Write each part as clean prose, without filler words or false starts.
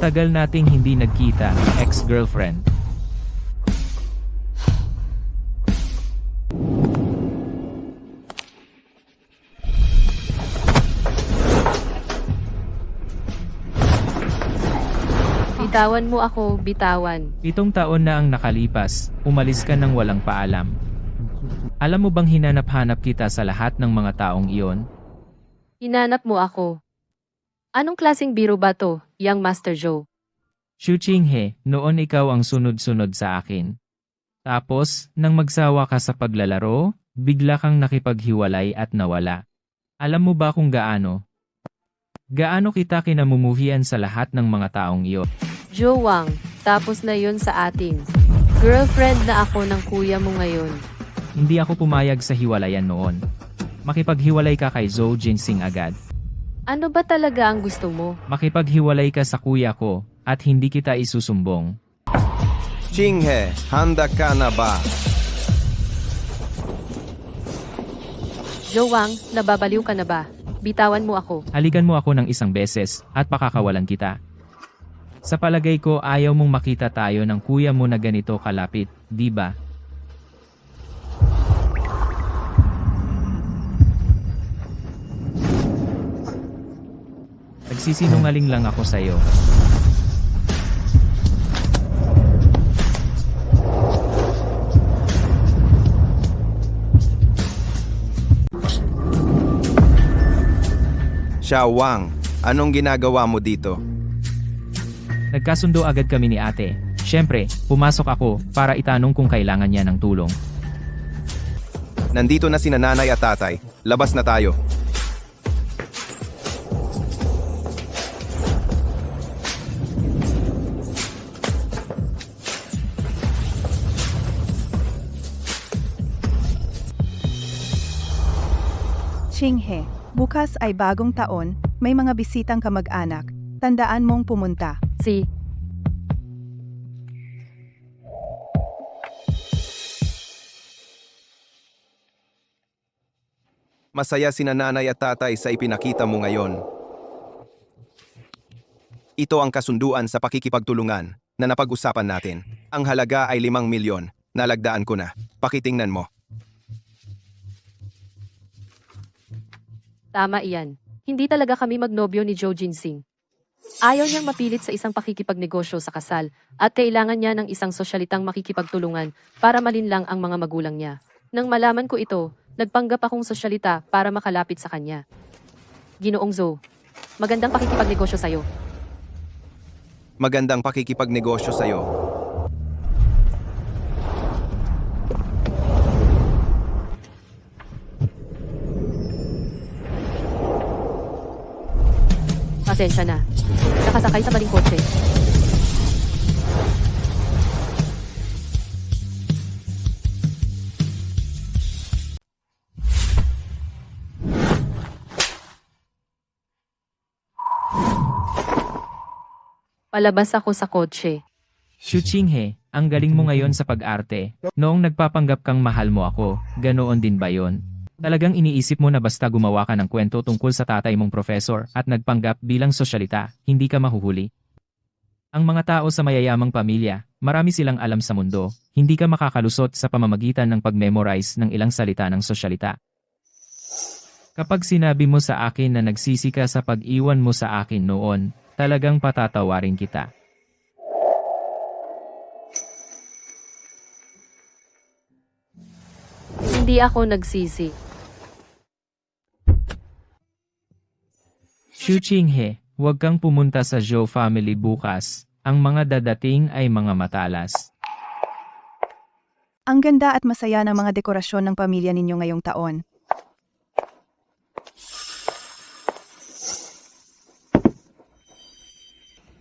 Matagal nating hindi nagkita, ex-girlfriend. Bitawan mo ako, bitawan. 7 taon na ang nakalipas, umalis ka nang walang paalam. Alam mo bang hinanap-hanap kita sa lahat ng mga taong iyon? Hinanap mo ako. Anong klaseng biro ba to, Young Master Joe? Xu Qinghe, noon ikaw ang sunod-sunod sa akin. Tapos, nang magsawa ka sa paglalaro, bigla kang nakipaghiwalay at nawala. Alam mo ba kung gaano? Gaano kita kinamumuhian sa lahat ng mga taong iyon? Joe Wang, tapos na yun sa atin. Girlfriend na ako ng kuya mo ngayon. Hindi ako pumayag sa hiwalayan noon. Makipaghiwalay ka kay Zhou Jinsing agad. Ano ba talaga ang gusto mo? Makipaghiwalay ka sa kuya ko, at hindi kita isusumbong. Qinghe, handa ka na ba? Joe Wang, nababaliw ka na ba? Bitawan mo ako. Halikan mo ako ng isang beses, at pakakawalan kita. Sa palagay ko ayaw mong makita tayo ng kuya mo na ganito kalapit, di ba? Nagsisinungaling lang ako sa'yo. Xiao Wang, anong ginagawa mo dito? Nagkasundo agad kami ni ate. Siyempre, pumasok ako para itanong kung kailangan niya ng tulong. Nandito na sina nanay at tatay. Labas na tayo. Qinghe, bukas ay bagong taon, may mga bisitang kamag-anak. Tandaan mong pumunta. Si, Masaya sina nanay at tatay sa ipinakita mo ngayon. Ito ang kasunduan sa pakikipagtulungan na napag-usapan natin. Ang halaga ay 5 milyon. Nalagdaan ko na. Pakitingnan mo. tama iyan. Hindi talaga kami magnobyo ni Joe Jinsing. Ayaw niyang mapilit sa isang pakikipagnegosyo sa kasal, at kailangan niya ng isang sosyalitang makikipagtulungan para malinlang ang mga magulang niya. Nang malaman ko ito, nagpanggap akong sosyalita para makalapit sa kanya. Ginoong Zoe, magandang pakikipagnegosyo sa'yo. Magandang pakikipagnegosyo sa'yo. Pasensya na. Nakasakay sa maling kotse. Palabas ako sa kotse. Xu Qinghe, ang galing mo ngayon sa pag-arte. Noong nagpapanggap kang mahal mo ako, ganoon din ba yon? Talagang iniisip mo na basta gumawa ka ng kwento tungkol sa tatay mong profesor at nagpanggap bilang sosyalita, hindi ka mahuhuli? Ang mga tao sa mayayamang pamilya, marami silang alam sa mundo, hindi ka makakalusot sa pamamagitan ng pag-memorize ng ilang salita ng sosyalita. Kapag sinabi mo sa akin na nagsisi ka sa pag-iwan mo sa akin noon, talagang patatawarin kita. Hindi ako nagsisi. Xu Qinghe, huwag kang pumunta sa Zhou family bukas. Ang mga dadating ay mga matalas. Ang ganda at masaya ng mga dekorasyon ng pamilya ninyo ngayong taon.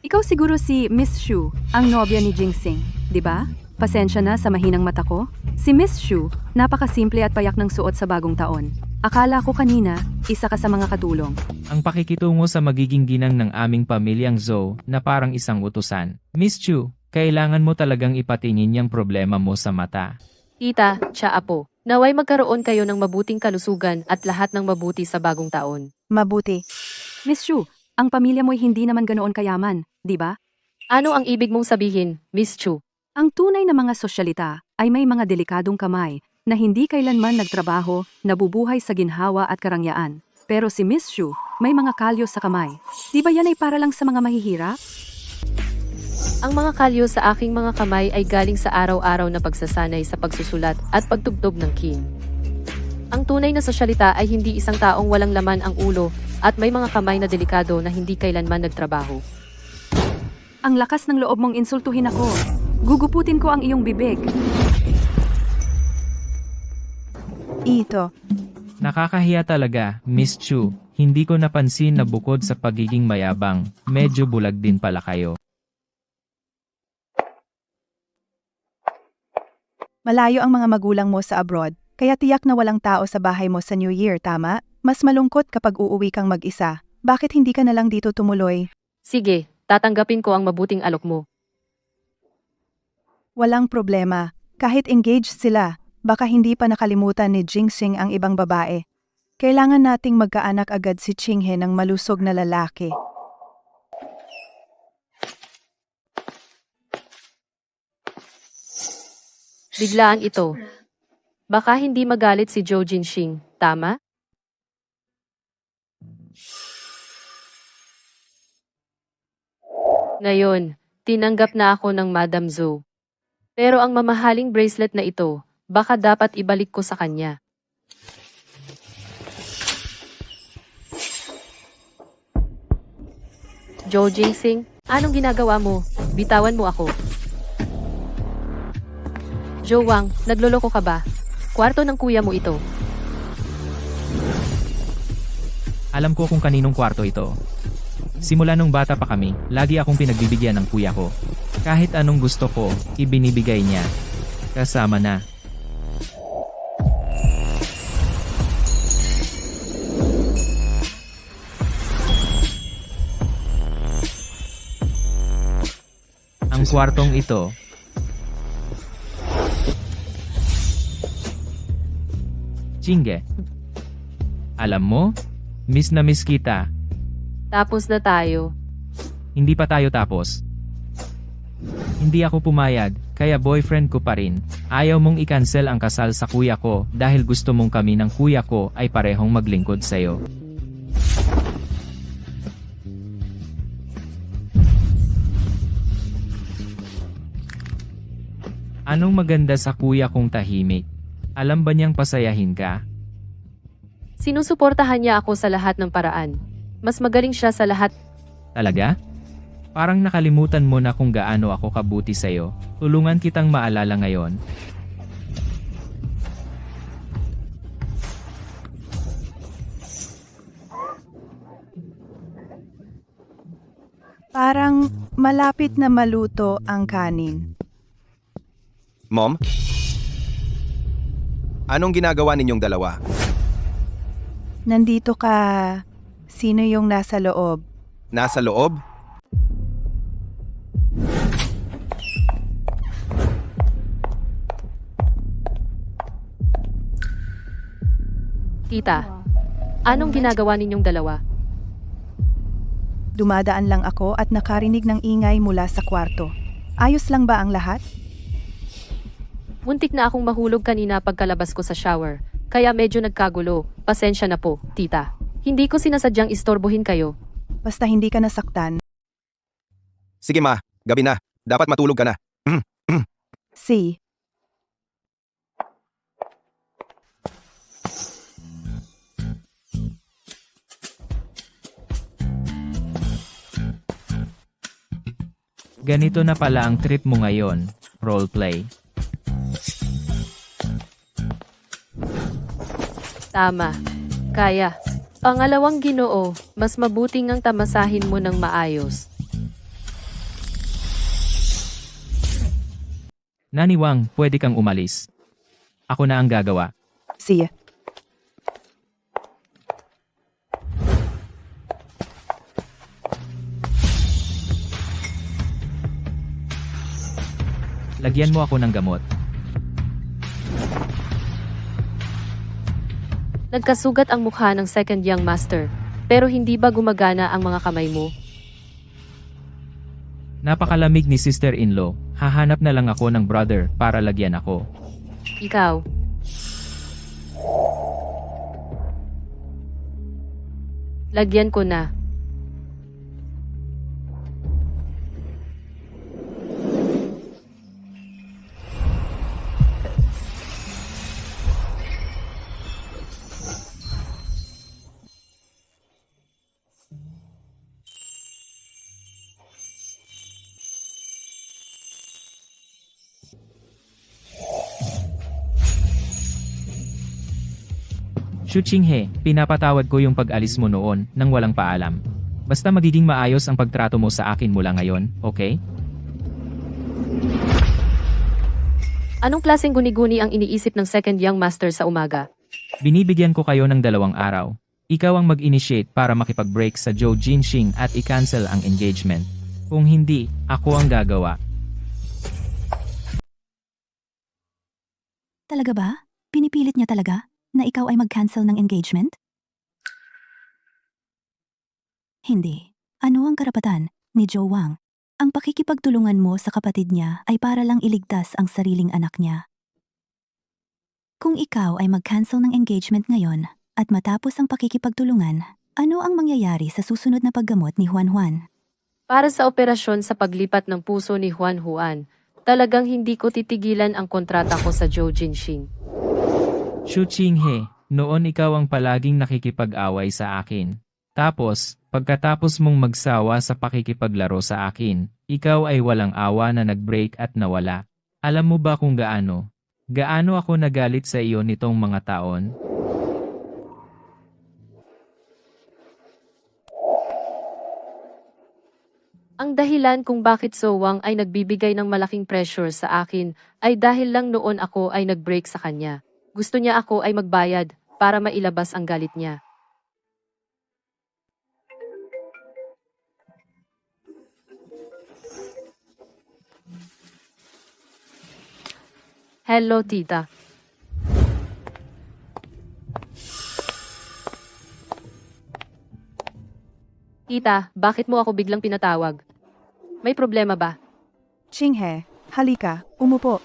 Ikaw siguro si Miss Xu, ang nobya ni Jingsing, di ba? Pasensya na sa mahinang mata ko. Si Miss Xu, napakasimple at payak ng suot sa bagong taon. Akala ko kanina, isa ka sa mga katulong. Ang pakikitungo sa magiging ginang ng aming pamilyang Zhou na parang isang utusan. Miss Chu, kailangan mo talagang ipatingin yung problema mo sa mata. Tita, siya apo. Naway magkaroon kayo ng mabuting kalusugan at lahat ng mabuti sa bagong taon. Mabuti. Miss Xu, ang pamilya mo'y hindi naman ganoon kayaman, di ba? Ano ang ibig mong sabihin, Miss Chu? Ang tunay na mga sosyalita ay may mga delikadong kamay na hindi kailanman nagtrabaho, nabubuhay sa ginhawa at karangyaan. Pero si Miss Shu, may mga kalyo sa kamay. Di ba yan ay para lang sa mga mahihirap? Ang mga kalyo sa aking mga kamay ay galing sa araw-araw na pagsasanay sa pagsusulat at pagtugtog ng kin. Ang tunay na sosyalita ay hindi isang taong walang laman ang ulo at may mga kamay na delikado na hindi kailanman nagtrabaho. Ang lakas ng loob mong insultuhin ako. Guguputin ko ang iyong bibig. Ito. Nakakahiya talaga, Miss Chu. Hindi ko napansin na bukod sa pagiging mayabang, medyo bulag din pala kayo. Malayo ang mga magulang mo sa abroad, kaya tiyak na walang tao sa bahay mo sa New Year, tama? Mas malungkot kapag uuwi kang mag-isa. Bakit hindi ka na lang dito tumuloy? Sige, tatanggapin ko ang mabuting alok mo. Walang problema. Kahit engaged sila, baka hindi pa nakalimutan ni Jingxing ang ibang babae. Kailangan nating magkaanak agad si Qinghe ng malusog na lalaki. Biglaan ito. Baka hindi magalit si Zhou Jinxing, tama? Ngayon, tinanggap na ako ng Madam Zhou. Pero ang mamahaling bracelet na ito, baka dapat ibalik ko sa kanya. Zhou Jinxing, anong ginagawa mo? Bitawan mo ako. Zhou Wang, nagloloko ka ba? Kwarto ng kuya mo ito. Alam ko kung kaninong kwarto ito. Simula nung bata pa kami, lagi akong pinagbibigyan ng kuya ko. Kahit anong gusto ko, ibinibigay niya. Kasama na. Ang kwartong ito, Chinge. Alam mo, miss na miss kita. Tapos na tayo. Hindi pa tayo tapos. Hindi ako pumayag, kaya boyfriend ko pa rin. Ayaw mong i-cancel ang kasal sa kuya ko dahil gusto mong kami ng kuya ko ay parehong maglingkod sa'yo. Anong maganda sa kuya kong tahimik? Alam ba niyang pasayahin ka? Sinusuportahan niya ako sa lahat ng paraan. Mas magaling siya sa lahat. Talaga? Parang nakalimutan mo na kung gaano ako kabuti sa'yo. Tulungan kitang maalala ngayon. Parang malapit na maluto ang kanin. Mom? Anong ginagawa ninyong dalawa? Nandito ka. Sino yung nasa loob? Nasa loob? Tita, anong ginagawa ninyong dalawa? Dumadaan lang ako at nakarinig ng ingay mula sa kwarto. Ayos lang ba ang lahat? Muntik na akong mahulog kanina pagkalabas ko sa shower, kaya medyo nagkagulo. Pasensya na po, tita. Hindi ko sinasadyang istorbohin kayo. Basta hindi ka nasaktan. Sige ma, gabi na. Dapat matulog ka na. Si. Ganito na pala ang trip mo ngayon, roleplay. Tama. Kaya. Pangalawang Ginoo, mas mabuting ang tamasahin mo ng maayos. Nani Wang, pwede kang umalis. Ako na ang gagawa. Si. Lagyan mo ako ng gamot. Nagkasugat ang mukha ng second young master, pero hindi ba gumagana ang mga kamay mo? Napakalamig ni sister-in-law, hahanap na lang ako ng brother para lagyan ako. Ikaw. Lagyan ko na. Shu Qinghe, pinapatawad ko yung pag-alis mo noon nang walang paalam. Basta magiging maayos ang pagtrato mo sa akin mula ngayon, okay? Anong klaseng guni-guni ang iniisip ng second young master sa umaga? Binibigyan ko kayo ng 2 araw. Ikaw ang mag-initiate para makipag-break sa Zhou Jinxing at i-cancel ang engagement. Kung hindi, ako ang gagawa. Talaga ba? Pinipilit niya talaga na ikaw ay mag-cancel ng engagement? Hindi. Ano ang karapatan ni Joe Wang? Ang pakikipagtulungan mo sa kapatid niya ay para lang iligtas ang sariling anak niya. Kung ikaw ay mag-cancel ng engagement ngayon at matapos ang pakikipagtulungan, ano ang mangyayari sa susunod na paggamot ni Juan Juan? Para sa operasyon sa paglipat ng puso ni Juan Juan, talagang hindi ko titigilan ang kontrata ko sa Zhou Jinxing. Shu Qinghe, noon ikaw ang palaging nakikipag-away sa akin. Tapos, pagkatapos mong magsawa sa pakikipaglaro sa akin, ikaw ay walang awa na nag-break at nawala. Alam mo ba kung gaano? Gaano ako nagalit sa iyo nitong mga taon? Ang dahilan kung bakit So Wang ay nagbibigay ng malaking pressure sa akin ay dahil lang noon ako ay nag-break sa kanya. Gusto niya ako ay magbayad para mailabas ang galit niya. Hello, tita. Tita, bakit mo ako biglang pinatawag? May problema ba? Qinghe, halika, umupo.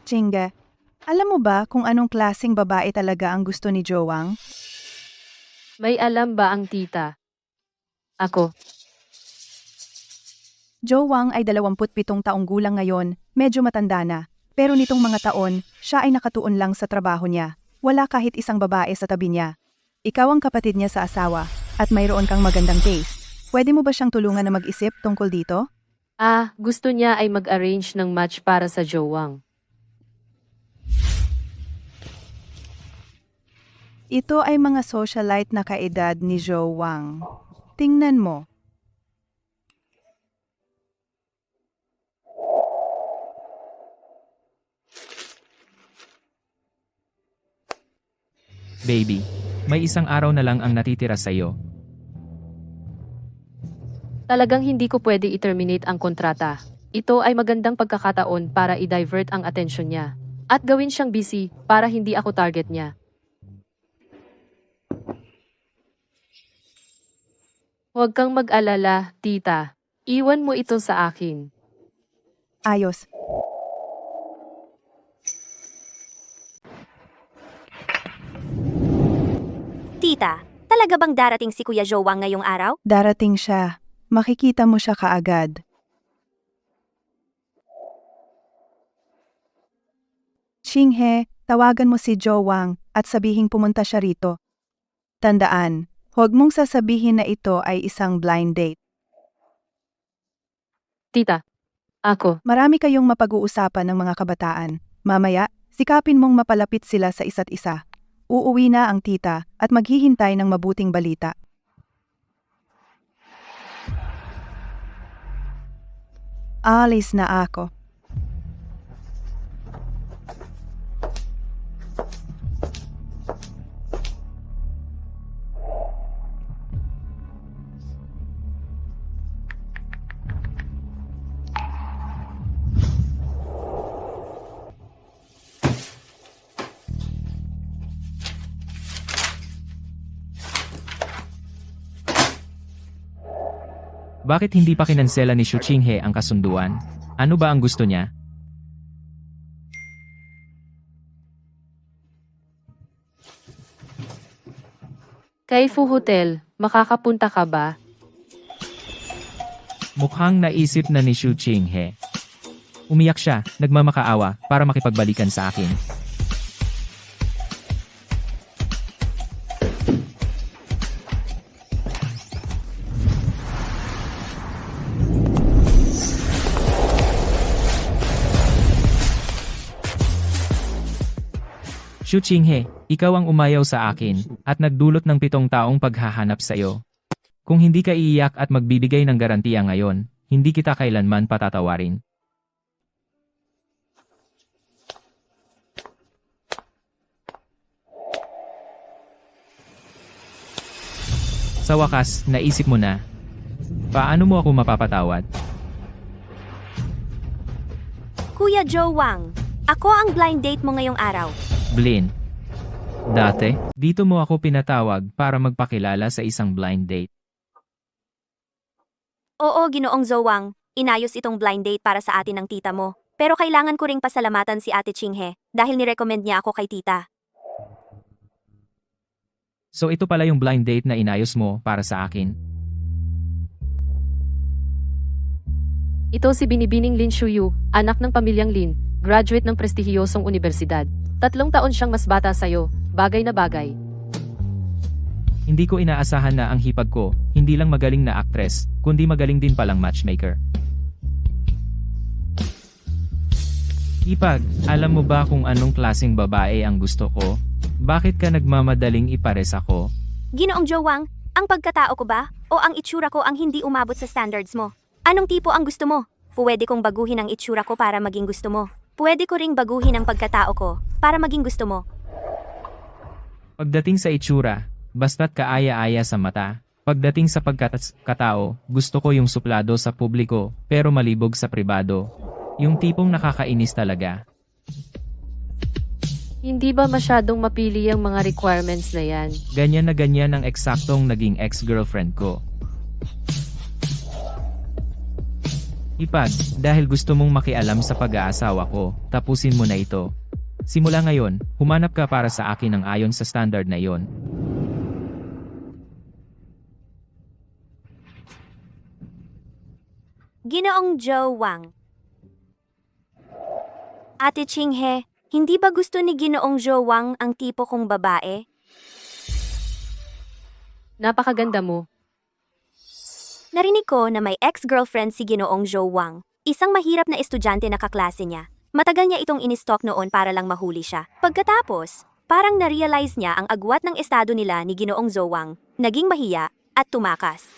Qingge, alam mo ba kung anong klaseng babae talaga ang gusto ni Joe Wang? May alam ba ang tita? Ako. Joe Wang ay 27 taong gulang ngayon, medyo matanda na. Pero nitong mga taon, siya ay nakatuon lang sa trabaho niya. Wala kahit isang babae sa tabi niya. Ikaw ang kapatid niya sa asawa, at mayroon kang magandang taste. Pwede mo ba siyang tulungan na mag-isip tungkol dito? Gusto niya ay mag-arrange ng match para sa Joe Wang. Ito ay mga socialite na kaedad ni Joe Wang. Tingnan mo. Baby, may 1 araw na lang ang natitira sa'yo. Talagang hindi ko pwede i-terminate ang kontrata. Ito ay magandang pagkakataon para i-divert ang atensyon niya. At gawin siyang busy para hindi ako target niya. Huwag kang mag-alala, tita. Iwan mo ito sa akin. Ayos. Tita, talaga bang darating si Kuya Joe Wang ngayong araw? Darating siya. Makikita mo siya kaagad. Qinghe, tawagan mo si Joe Wang at sabihing pumunta siya rito. Tandaan, huwag mong sasabihin na ito ay isang blind date. Tita, ako. Marami kayong mapag-uusapan ng mga kabataan. Mamaya, sikapin mong mapalapit sila sa isa't isa. Uuwi na ang tita at maghihintay ng mabuting balita. Alis na ako. Bakit hindi pa kinansela ni Xu Qinghe ang kasunduan? Ano ba ang gusto niya? Kay Fu Hotel, makakapunta ka ba? Mukhang naisip na ni Xu Qinghe. Umiyak siya, nagmamakaawa, para makipagbalikan sa akin. Xu Qinghe, ikaw ang umayaw sa akin, at nagdulot ng 7 taong paghahanap sa iyo. Kung hindi ka iiyak at magbibigay ng garantiya ngayon, hindi kita kailanman patatawarin. Sa wakas, naisip mo na. Paano mo ako mapapatawad? Kuya Joe Wang, ako ang blind date mo ngayong araw. Blin. Dati, dito mo ako pinatawag para magpakilala sa isang blind date. Oo, Ginoong Joe Wang, inayos itong blind date para sa atin ng tita mo. Pero kailangan ko ring pasalamatan si Ate Qinghe dahil nirecommend niya ako kay tita. So ito pala yung blind date na inayos mo para sa akin. Ito si Binibining Lin Shuyu, anak ng pamilyang Lin, graduate ng prestihiyosong universidad. 3 taon siyang mas bata sa'yo, bagay na bagay. Hindi ko inaasahan na ang hipag ko, hindi lang magaling na actress, kundi magaling din palang matchmaker. Hipag, alam mo ba kung anong klaseng babae ang gusto ko? Bakit ka nagmamadaling ipares ako? Ginoong Joe Wang, ang pagkatao ko ba o ang itsura ko ang hindi umabot sa standards mo? Anong tipo ang gusto mo? Pwede kong baguhin ang itsura ko para maging gusto mo. Pwede ko ring baguhin ang pagkatao ko para maging gusto mo. Pagdating sa itsura, basta't kaaya-aya sa mata. Pagdating sa pagkatao, gusto ko yung suplado sa publiko, pero malibog sa pribado. Yung tipong nakakainis talaga. Hindi ba masyadong mapili ang mga requirements na yan? Ganyan na ganyan ang eksaktong naging ex-girlfriend ko. Ipag, dahil gusto mong makialam sa pag-aasawa ko, tapusin mo na ito. Simula ngayon, humanap ka para sa akin ng ayon sa standard na iyon. Ginoong Joe Wang. Ate Qinghe, hindi ba gusto ni Ginoong Joe Wang ang tipo kong babae? Napakaganda mo. Narinig ko na may ex-girlfriend si Ginoong Joe Wang, isang mahirap na estudyante na kaklase niya. Matagal niya itong in-stalk noon para lang mahuli siya. Pagkatapos, parang na-realize niya ang agwat ng estado nila ni Ginoong Joe Wang, naging mahiya at tumakas.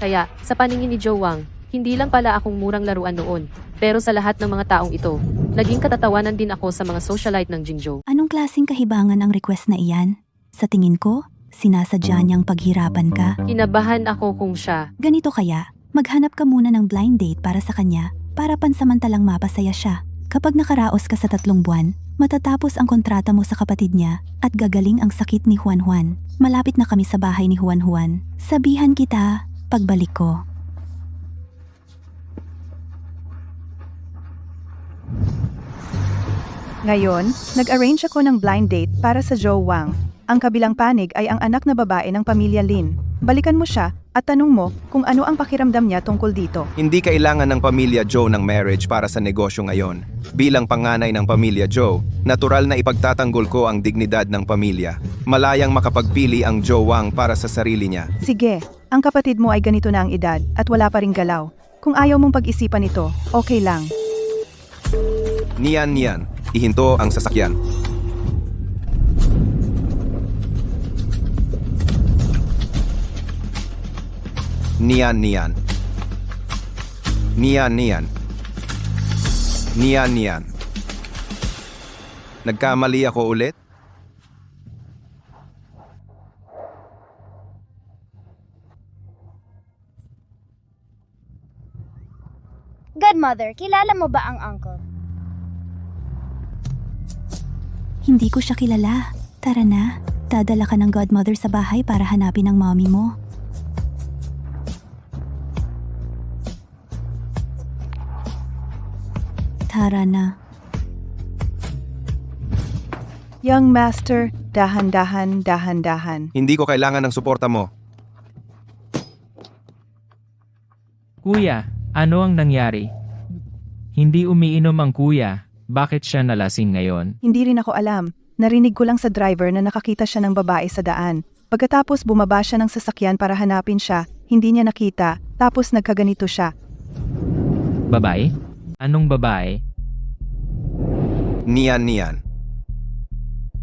Kaya, sa paningin ni Joe Wang, hindi lang pala akong murang laruan noon, pero sa lahat ng mga taong ito, naging katatawanan din ako sa mga socialite ng Jingzhou. Anong klaseng kahibangan ang request na iyan? Sa tingin ko, sinasadya niyang paghirapan ka. Kinabahan ako kung siya. Ganito kaya, maghanap ka muna ng blind date para sa kanya, para pansamantalang mapasaya siya. Kapag nakaraos ka sa 3 buwan, matatapos ang kontrata mo sa kapatid niya, at gagaling ang sakit ni Juan Juan. Malapit na kami sa bahay ni Juan Juan. Sabihan kita, pagbalik ko. Ngayon, nag-arrange ako ng blind date para sa Joe Wang. Ang kabilang panig ay ang anak na babae ng pamilya Lin. Balikan mo siya at tanong mo kung ano ang pakiramdam niya tungkol dito. Hindi kailangan ng pamilya Joe ng marriage para sa negosyo ngayon. Bilang panganay ng pamilya Joe, natural na ipagtatanggol ko ang dignidad ng pamilya. Malayang makapagpili ang Joe Wang para sa sarili niya. Sige, ang kapatid mo ay ganito na ang edad at wala pa ring galaw. Kung ayaw mong pag-isipan ito, okay lang. Niyan. Ihinto ang sasakyan. Niyan. Nagkamali ako ulit? Godmother, kilala mo ba ang uncle? Hindi ko siya kilala. Tara na, dadala ka ng godmother sa bahay para hanapin ang mommy mo. Tara na. Young master, dahan-dahan, dahan-dahan. Hindi ko kailangan ng suporta mo. Kuya, ano ang nangyari? Hindi umiinom ang kuya. Bakit siya nalasing ngayon? Hindi rin ako alam. Narinig ko lang sa driver na nakakita siya ng babae sa daan. Pagkatapos bumaba siya ng sasakyan para hanapin siya, hindi niya nakita, tapos nagkaganito siya. Babae? Anong babae? Niyan.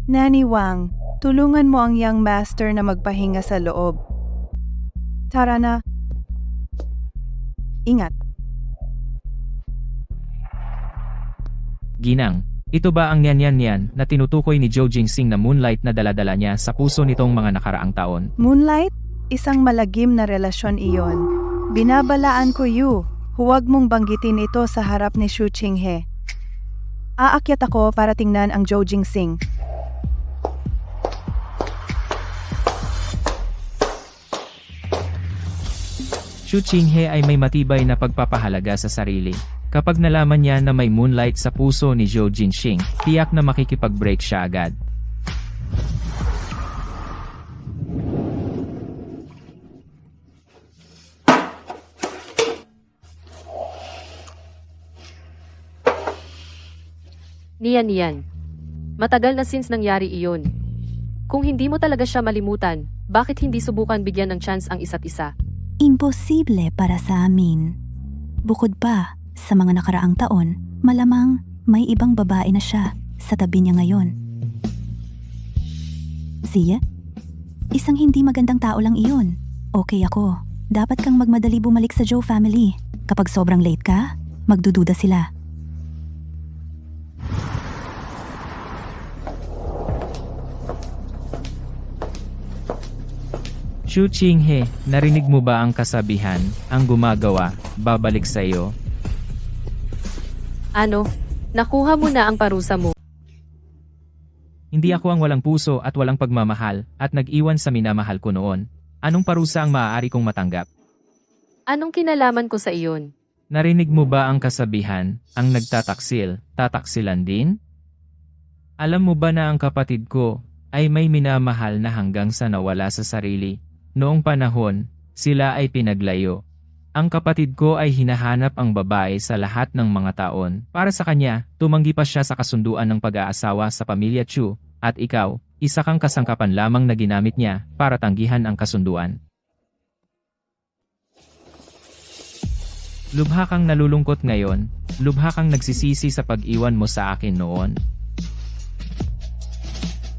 Nani Wang, tulungan mo ang young master na magpahinga sa loob. Tara na. Ingat. Ginang, ito ba ang yan na tinutukoy ni Zhou Jingsing na moonlight na daladala niya sa puso nitong mga nakaraang taon? Moonlight? Isang malagim na relasyon iyon. Binabalaan ko huwag mong banggitin ito sa harap ni Xu Qinghe. Aakyat ako para tingnan ang Zhou Jingsing. Xu Qinghe ay may matibay na pagpapahalaga sa sarili. Kapag nalaman niya na may moonlight sa puso ni Zhou Jinxing, tiyak na makikipag-break siya agad. Niyan. Matagal na since nangyari iyon. Kung hindi mo talaga siya malimutan, bakit hindi subukan bigyan ng chance ang isa't isa? Imposible para sa amin. Bukod pa, sa mga nakaraang taon, malamang may ibang babae na siya sa tabi niya ngayon. Zia? Isang hindi magandang tao lang iyon. Okay ako. Dapat kang magmadali bumalik sa Zhou family. Kapag sobrang late ka, magdududa sila. Xu Qinghe, narinig mo ba ang kasabihan, ang gumagawa, babalik sa iyo? Ano? Nakuha mo na ang parusa mo. Hindi ako ang walang puso at walang pagmamahal, at nag-iwan sa minamahal ko noon. Anong parusa ang maaari kong matanggap? Anong kinalaman ko sa iyon? Narinig mo ba ang kasabihan, ang nagtataksil, tataksilan din? Alam mo ba na ang kapatid ko, ay may minamahal na hanggang sa nawala sa sarili? Noong panahon, sila ay pinaglayo. Ang kapatid ko ay hinahanap ang babae sa lahat ng mga taon. Para sa kanya, tumanggi pa siya sa kasunduan ng pag-aasawa sa pamilya Chu, at ikaw, isa kang kasangkapan lamang na ginamit niya para tanggihan ang kasunduan. Lubha kang nalulungkot ngayon, lubha kang nagsisisi sa pag-iwan mo sa akin noon.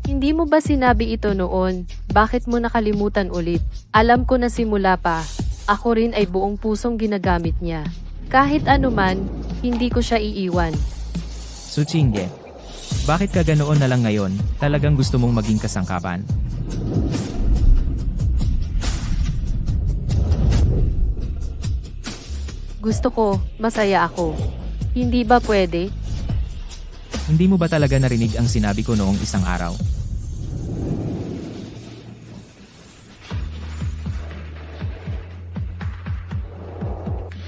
Hindi mo ba sinabi ito noon? Bakit mo nakalimutan ulit? Alam ko na simula pa, ako rin ay buong pusong ginagamit niya. Kahit anuman, hindi ko siya iiwan. Xu Qinghe, bakit ka ganoon na lang ngayon? Talagang gusto mong maging kasangkapan? Gusto ko, masaya ako. Hindi ba pwede? Hindi mo ba talaga narinig ang sinabi ko noong isang araw?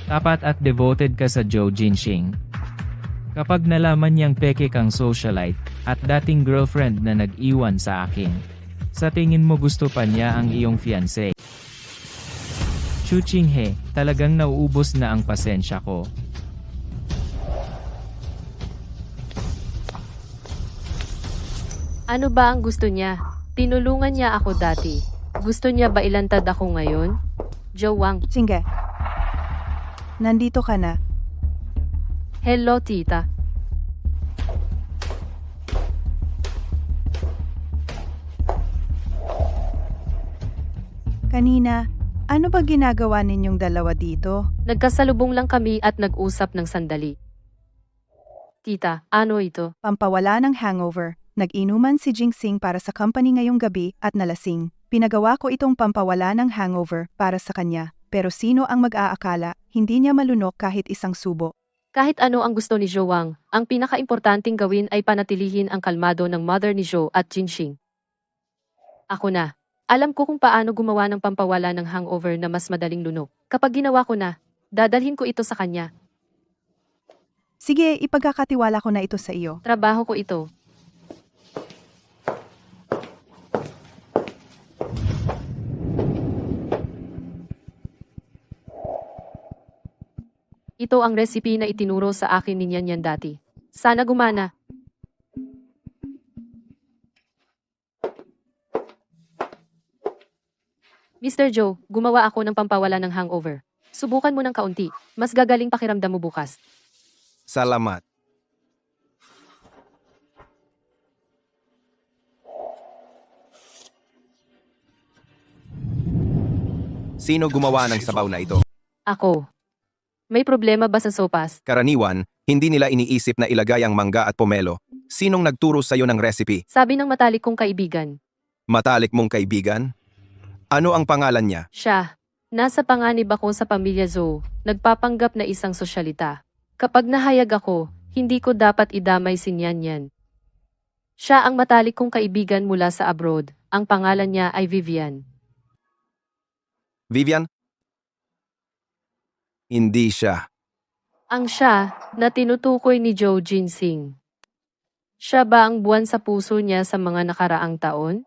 Tapat at devoted ka sa Zhou Jinxing. Kapag nalaman niyang peke kang socialite, at dating girlfriend na nag-iwan sa akin, sa tingin mo gusto pa niya ang iyong fiancé. Xu Qinghe, talagang nauubos na ang pasensya ko. Ano ba ang gusto niya? Tinulungan niya ako dati. Gusto niya ba ilantad ako ngayon? Zhou Wang. Sige. Nandito ka na. Hello, tita. Kanina, ano ba ginagawa ninyong dalawa dito? Nagkasalubong lang kami at nag-usap ng sandali. Tita, ano ito? Pampawala ng hangover. Nag-inuman si Jingsing para sa company ngayong gabi at nalasing. Pinagawa ko itong pampawala ng hangover para sa kanya. Pero sino ang mag-aakala, hindi niya malunok kahit isang subo. Kahit ano ang gusto ni Zhou Wang, ang pinaka-importanting gawin ay panatilihin ang kalmado ng mother ni Zhou at Jinxing. Ako na. Alam ko kung paano gumawa ng pampawala ng hangover na mas madaling lunok. Kapag ginawa ko na, dadalhin ko ito sa kanya. Sige, ipagkakatiwala ko na ito sa iyo. Trabaho ko ito. Ito ang recipe na itinuro sa akin ni Nyan dati. Sana gumana. Mr. Joe, gumawa ako ng pampawala ng hangover. Subukan mo ng kaunti. Mas gagaling pakiramdam mo bukas. Salamat. Sino gumawa ng sabaw na ito? Ako. May problema ba sa sopas? Karaniwan, hindi nila iniisip na ilagay ang mangga at pomelo. Sinong nagturo sa'yo ng recipe? Sabi ng matalik kong kaibigan. Matalik mong kaibigan? Ano ang pangalan niya? Siya. Nasa panganib ako sa pamilya Zoe. Nagpapanggap na isang sosyalita. Kapag nahayag ako, hindi ko dapat idamay si Nyan. Siya ang matalik kong kaibigan mula sa abroad. Ang pangalan niya ay Vivian. Vivian? Hindi siya. Ang siya na tinutukoy ni Joe Ginsing. Siya ba ang buwan sa puso niya sa mga nakaraang taon?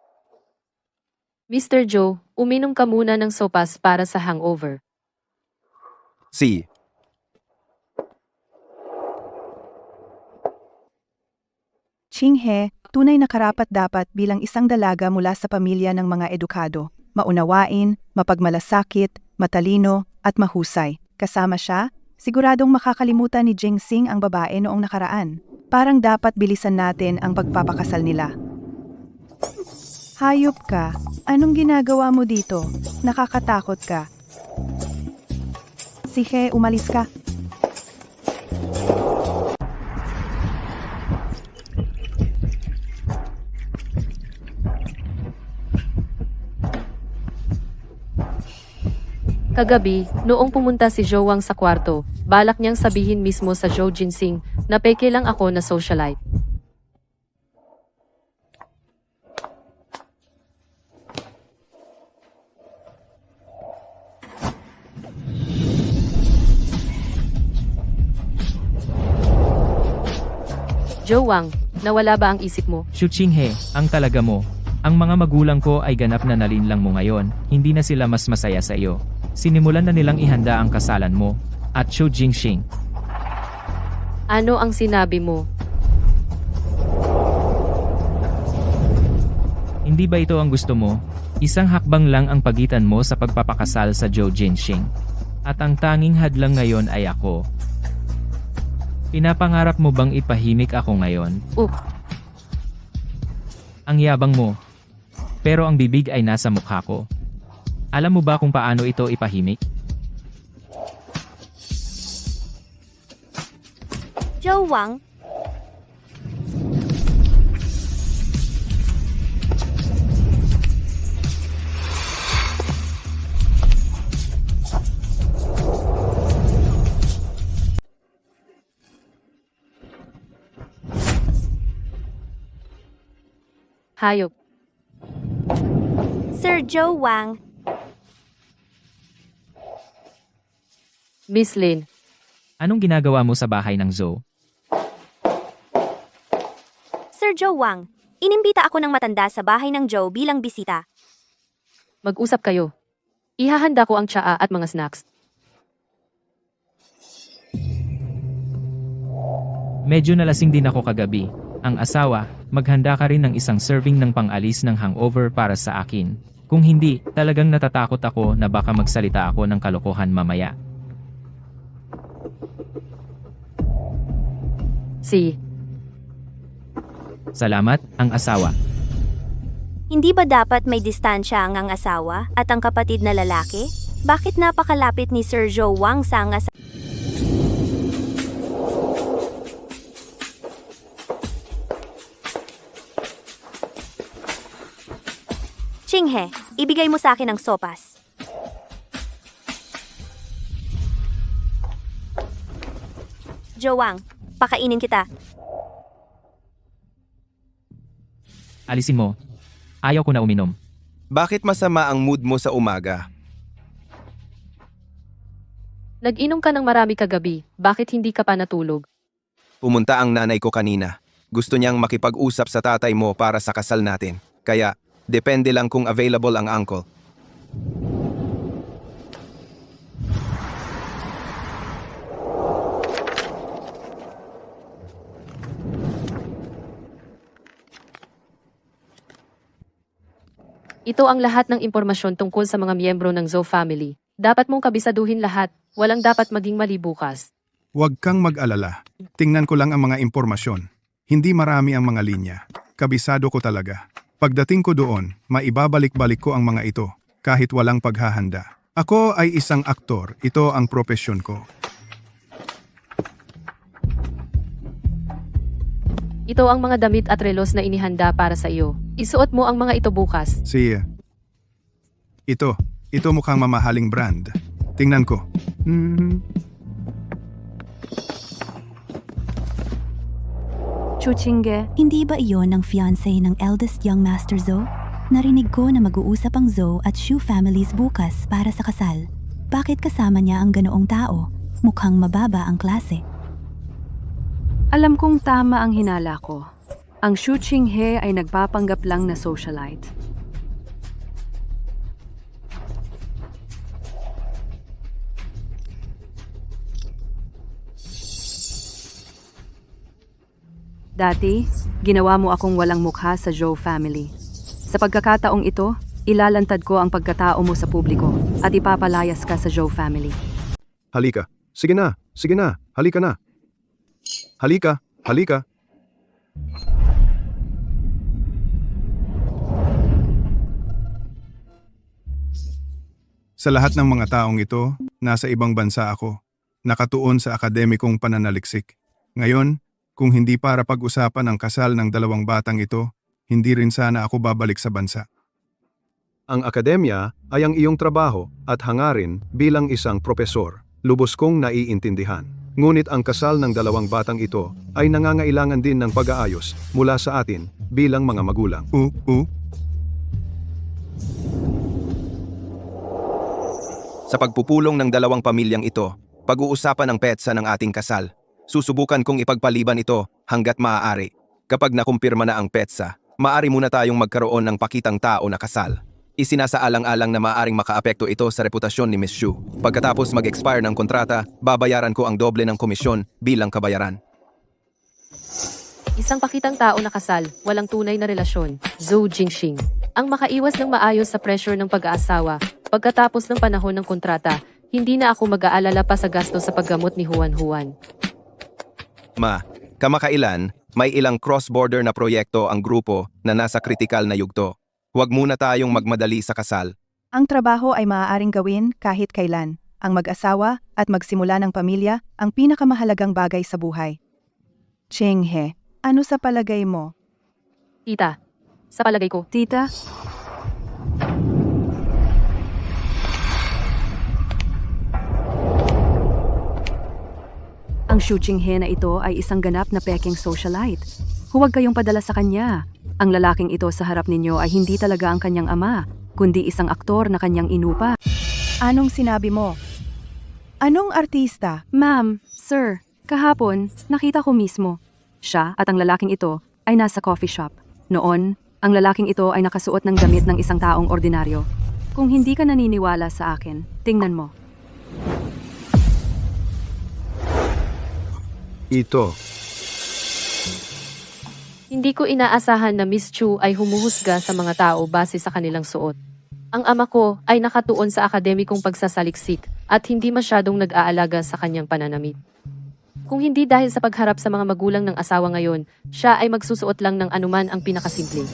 Mr. Joe, uminom ka muna ng sopas para sa hangover. Si. Chinghe, tunay na karapat-dapat bilang isang dalaga mula sa pamilya ng mga edukado. Maunawain, mapagmalasakit, matalino, at mahusay. Kasama siya, siguradong makakalimutan ni Ginsing ang babae noong nakaraan. Parang dapat bilisan natin ang pagpapakasal nila. Hayop ka. Anong ginagawa mo dito? Nakakatakot ka. Sige, umalis ka. Kagabi, noong pumunta si Joe Wang sa kwarto, balak niyang sabihin mismo sa Joe Ginsing na peke lang ako na socialite. Joe Wang, nawala ba ang isip mo? Shuchinghe, ang talaga mo. Ang mga magulang ko ay ganap na nalinlang mo ngayon, hindi na sila mas masaya sa iyo. Sinimulan na nilang ihanda ang kasalan mo, at Xu Jingxing. Ano ang sinabi mo? Hindi ba ito ang gusto mo? Isang hakbang lang ang pagitan mo sa pagpapakasal sa Zhou Jinxing. At ang tanging hadlang ngayon ay ako. Pinapangarap mo bang ipahimik ako ngayon? Ang yabang mo. Pero ang bibig ay nasa mukha ko. Alam mo ba kung paano ito ipahimik? Joe Wang, Hayop. Sir Joe Wang, Miss Lin, Anong ginagawa mo sa bahay ng Zhou? Sir Joe Wang, inimbita ako ng matanda sa bahay ng Joe bilang bisita. mag-usap kayo. Ihahanda ko ang tsaa at mga snacks. Medyo nalasing din ako kagabi. Ang asawa, maghanda ka rin ng isang serving ng pang-alis ng hangover para sa akin. Kung hindi, talagang natatakot ako na baka magsalita ako ng kalokohan mamaya. Salamat, ang asawa. Hindi ba dapat may distansya ang asawa at ang kapatid na lalaki? Bakit napakalapit ni Sir Joe Wang sa ang asawa? Chinghe, ibigay mo sa akin ang sopas. Joe Wang, pakainin kita. Alisin mo. Ayaw ko na uminom. Bakit masama ang mood mo sa umaga? Nag-inom ka ng marami kagabi, bakit hindi ka pa natulog? Pumunta ang nanay ko kanina. Gusto niyang makipag-usap sa tatay mo para sa kasal natin. Kaya, depende lang kung available ang uncle. Ito ang lahat ng impormasyon tungkol sa mga miyembro ng Zhou family. Dapat mong kabisaduhin lahat. Walang dapat maging mali bukas. Huwag kang mag-alala. Tingnan ko lang ang mga impormasyon. Hindi marami ang mga linya. Kabisado ko talaga. Pagdating ko doon, maibabalik-balik ko ang mga ito, kahit walang paghahanda. Ako ay isang aktor. Ito ang propesyon ko. Ito ang mga damit at relos na inihanda para sa iyo. Isuot mo ang mga ito bukas. Ito mukhang mamahaling brand. Tingnan ko. Chuchinge, Hindi ba iyon ang fiancé ng eldest young Master Zhou? Narinig ko na mag-uusap ang Zhou at Shu families bukas para sa kasal. Bakit kasama niya ang ganoong tao? Mukhang mababa ang klase. alam kong tama ang hinala ko. Ang Xu Qinghe ay nagpapanggap lang na socialite. Dati, ginawa mo akong walang mukha sa Zhou family. Sa pagkakataong ito, ilalantad ko ang pagkatao mo sa publiko at ipapalayas ka sa Zhou family. Halika. Sige na. Halika na. Halika. Sa lahat ng mga taong ito, nasa ibang bansa ako. Nakatuon sa akademikong pananaliksik. Ngayon, kung hindi para pag-usapan ang kasal ng dalawang batang ito, hindi rin sana ako babalik sa bansa. Ang akademya ay ang iyong trabaho at hangarin bilang isang propesor. Lubos kong naiintindihan. Ngunit ang kasal ng dalawang batang ito ay nangangailangan din ng pag-aayos mula sa atin bilang mga magulang. Sa pagpupulong ng dalawang pamilyang ito, pag-uusapan ang petsa ng ating kasal. Susubukan kong ipagpaliban ito hanggat maaari. Kapag nakumpirma na ang petsa, maaari muna tayong magkaroon ng pakitang tao na kasal. Isinasaalang-alang na maaaring makaapekto ito sa reputasyon ni Miss Xu. Pagkatapos mag-expire ng kontrata, babayaran ko ang doble ng komisyon bilang kabayaran. Isang pakitang tao na kasal, walang tunay na relasyon. Zhou Jingxing. Ang makaiwas ng maayos sa pressure ng pag-aasawa. Pagkatapos ng panahon ng kontrata, hindi na ako mag-aalala pa sa gasto sa paggamot ni Juan Juan. Kamakailan, may ilang cross-border na proyekto ang grupo na nasa kritikal na yugto. Huwag muna tayong magmadali sa kasal. Ang trabaho ay maaaring gawin kahit kailan. Ang mag-asawa at magsimula ng pamilya ang pinakamahalagang bagay sa buhay. Chinghe, ano sa palagay mo? Tita, sa palagay ko, Tita, ang Xu Qinghe na ito ay isang ganap na peking socialite. Huwag kayong padala sa kanya. Ang lalaking ito sa harap ninyo ay hindi talaga ang kanyang ama, kundi isang aktor na kanyang inupa. Anong sinabi mo? Anong artista? Ma'am, sir, kahapon, nakita ko mismo. Siya at ang lalaking ito ay nasa coffee shop. Noon, ang lalaking ito ay nakasuot ng damit ng isang taong ordinaryo. Kung hindi ka naniniwala sa akin, tingnan mo. Ito. hindi ko inaasahan na Miss Chu ay humuhusga sa mga tao base sa kanilang suot. Ang ama ko ay nakatuon sa akademikong pagsasaliksik at hindi masyadong nag-aalaga sa kanyang pananamit. Kung hindi dahil sa pagharap sa mga magulang ng asawa ngayon, siya ay magsusuot lang ng anuman ang pinakasimple.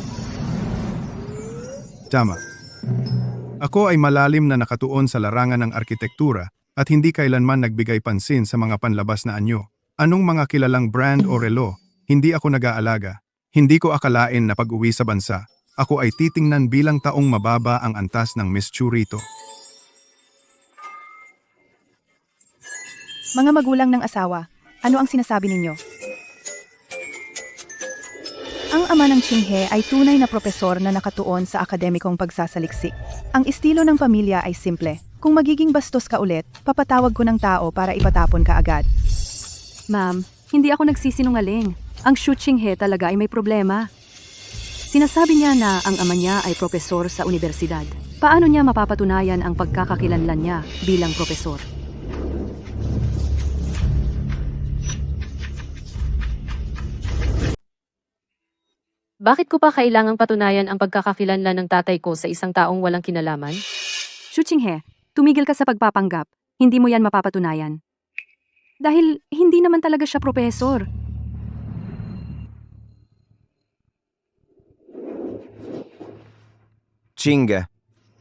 Tama. Ako ay malalim na nakatuon sa larangan ng arkitektura at hindi kailanman nagbigay pansin sa mga panlabas na anyo. Anong mga kilalang brand o relo, hindi ako nag-aalaga. Hindi ko akalain na pag-uwi sa bansa, ako ay titingnan bilang taong mababa ang antas ng Miss Chu rito. Mga magulang ng asawa, ano ang sinasabi ninyo? Ang ama ng Qinghe ay tunay na propesor na nakatuon sa akademikong pagsasaliksik. Ang estilo ng pamilya ay simple. Kung magiging bastos ka ulit, papatawag ko ng tao para ipatapon ka agad. Ma'am, Hindi ako nagsisinungaling. Ang Xu Qinghe talaga ay may problema. Sinasabi niya na ang ama niya ay propesor sa universidad. Paano niya mapapatunayan ang pagkakakilanlan niya bilang propesor? Bakit ko pa kailangang patunayan ang pagkakakilanlan ng tatay ko sa isang taong walang kinalaman? Xu Qinghe, tumigil ka sa pagpapanggap. Hindi mo yan mapapatunayan. Dahil hindi naman talaga siya propesor. Chinga.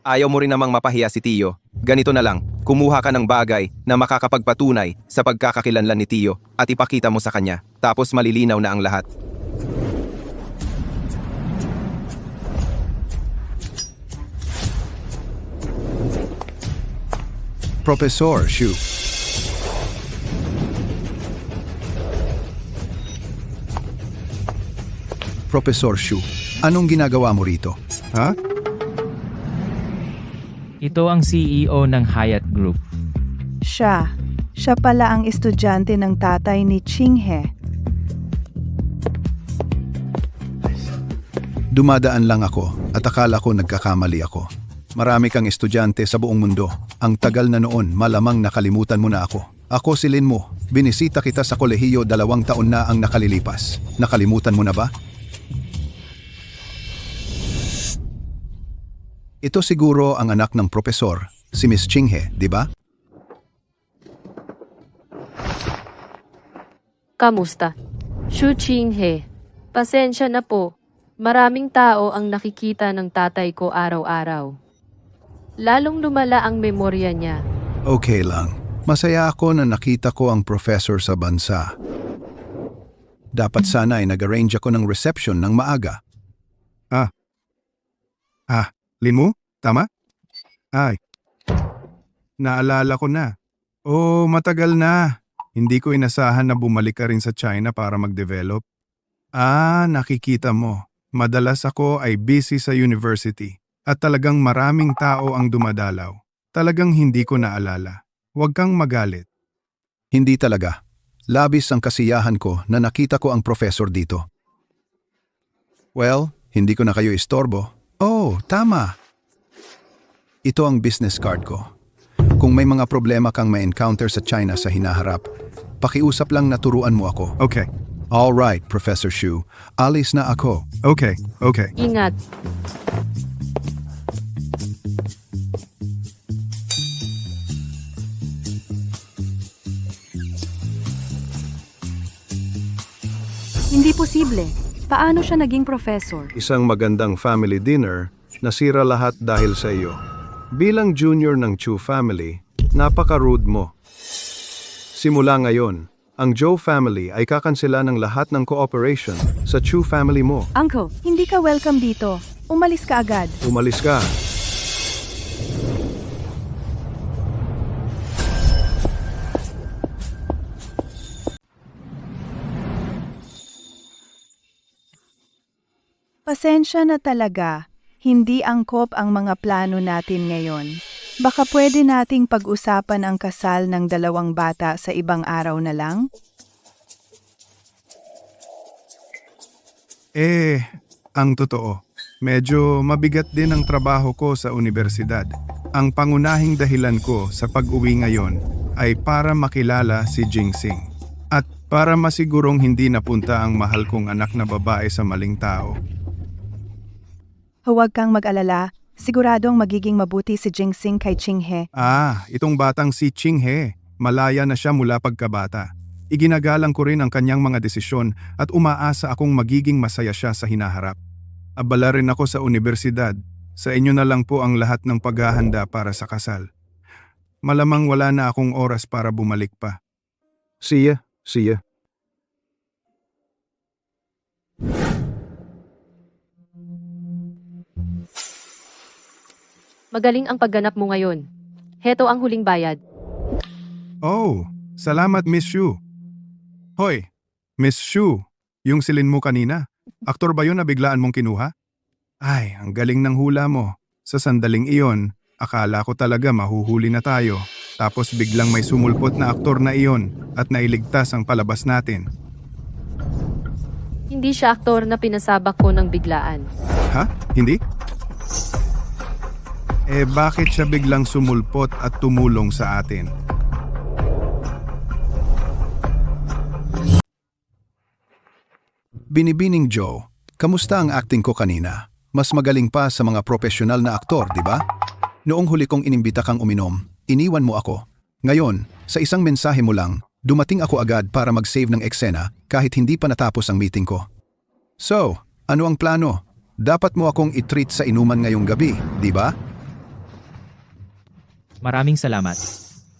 Ayaw mo rin namang mapahiya si Tio. Ganito na lang, kumuha ka ng bagay na makakapagpatunay sa pagkakakilanlan ni Tio at ipakita mo sa kanya. Tapos malilinaw na ang lahat. Professor Xu. Professor Xu, anong ginagawa mo rito? Ha? Ito ang CEO ng Hyatt Group. Siya pala ang estudyante ng tatay ni Qinghe. Dumadaan lang ako at akala ko nagkakamali ako. Marami kang estudyante sa buong mundo. Ang tagal na noon, malamang nakalimutan mo na ako. Ako si Lin mo. Binisita kita sa kolehiyo 2 taon na ang nakalilipas. Nakalimutan mo na ba? Ito siguro ang anak ng propesor, si Miss Qinghe, di ba? Kamusta? Xu Qinghe. Pasensya na po. Maraming tao ang nakikita ng tatay ko araw-araw. Lalong lumala ang memorya niya. Okay lang. Masaya ako na nakita ko ang professor sa bansa. Dapat sana ay nag-arrange ako ng reception ng maaga. Lin mo? Tama? Ay. Naalala ko na. Oh, matagal na. Hindi ko inasahan na bumalik ka rin sa China para mag-develop. Nakikita mo. Madalas ako ay busy sa university. At talagang maraming tao ang dumadalaw. Talagang hindi ko naalala. Huwag kang magalit. Hindi talaga. Labis ang kasiyahan ko na nakita ko ang professor dito. Well, hindi ko na kayo istorbo. Oh, tama. Ito ang business card ko. Kung may mga problema kang ma-encounter sa China sa hinaharap, pakiusap lang na turuan mo ako. Okay. All right, Professor Xu. Alis na ako. Okay. Ingat. Hindi posible. Paano siya naging professor? Isang magandang family dinner, nasira lahat dahil sa iyo. Bilang junior ng Chu family, napaka-rude mo. Simula ngayon, ang Zhou family ay kakansela ng lahat ng cooperation sa Chu family mo. Uncle, Hindi ka welcome dito. Umalis ka agad. Umalis ka. Pasensya na talaga. Hindi angkop ang mga plano natin ngayon. Baka pwede nating pag-usapan ang kasal ng 2 bata sa ibang araw na lang? Ang totoo, medyo mabigat din ang trabaho ko sa universidad. Ang pangunahing dahilan ko sa pag-uwi ngayon ay para makilala si Jingsing. At para masigurong hindi napunta ang mahal kong anak na babae sa maling tao. Huwag kang mag-alala. Siguradong magiging mabuti si Jingsing kay Qinghe. Itong batang si Qinghe. Malaya na siya mula pagkabata. Iginagalang ko rin ang kanyang mga desisyon at umaasa akong magiging masaya siya sa hinaharap. Abala rin ako sa universidad. Sa inyo na lang po ang lahat ng paghahanda para sa kasal. Malamang wala na akong oras para bumalik pa. See ya. Magaling ang pagganap mo ngayon. Heto ang huling bayad. Oh, salamat Miss Xu. Hoy, Miss Xu, yung silin mo kanina. Aktor ba yun na biglaan mong kinuha? Ay, ang galing ng hula mo. Sa sandaling iyon, akala ko talaga mahuhuli na tayo. Tapos biglang may sumulpot na aktor na iyon at nailigtas ang palabas natin. Hindi siya aktor na pinasabak ko ng biglaan. Ha? Hindi? Bakit siya biglang sumulpot at tumulong sa atin? Binibining Joe, kamusta ang acting ko kanina? Mas magaling pa sa mga profesional na aktor, di ba? Noong huli kong inimbita kang uminom, iniwan mo ako. Ngayon, sa isang mensahe mo lang, dumating ako agad para mag-save ng eksena kahit hindi pa natapos ang meeting ko. So, ano ang plano? Dapat mo akong i-treat sa inuman ngayong gabi, di ba? Maraming salamat.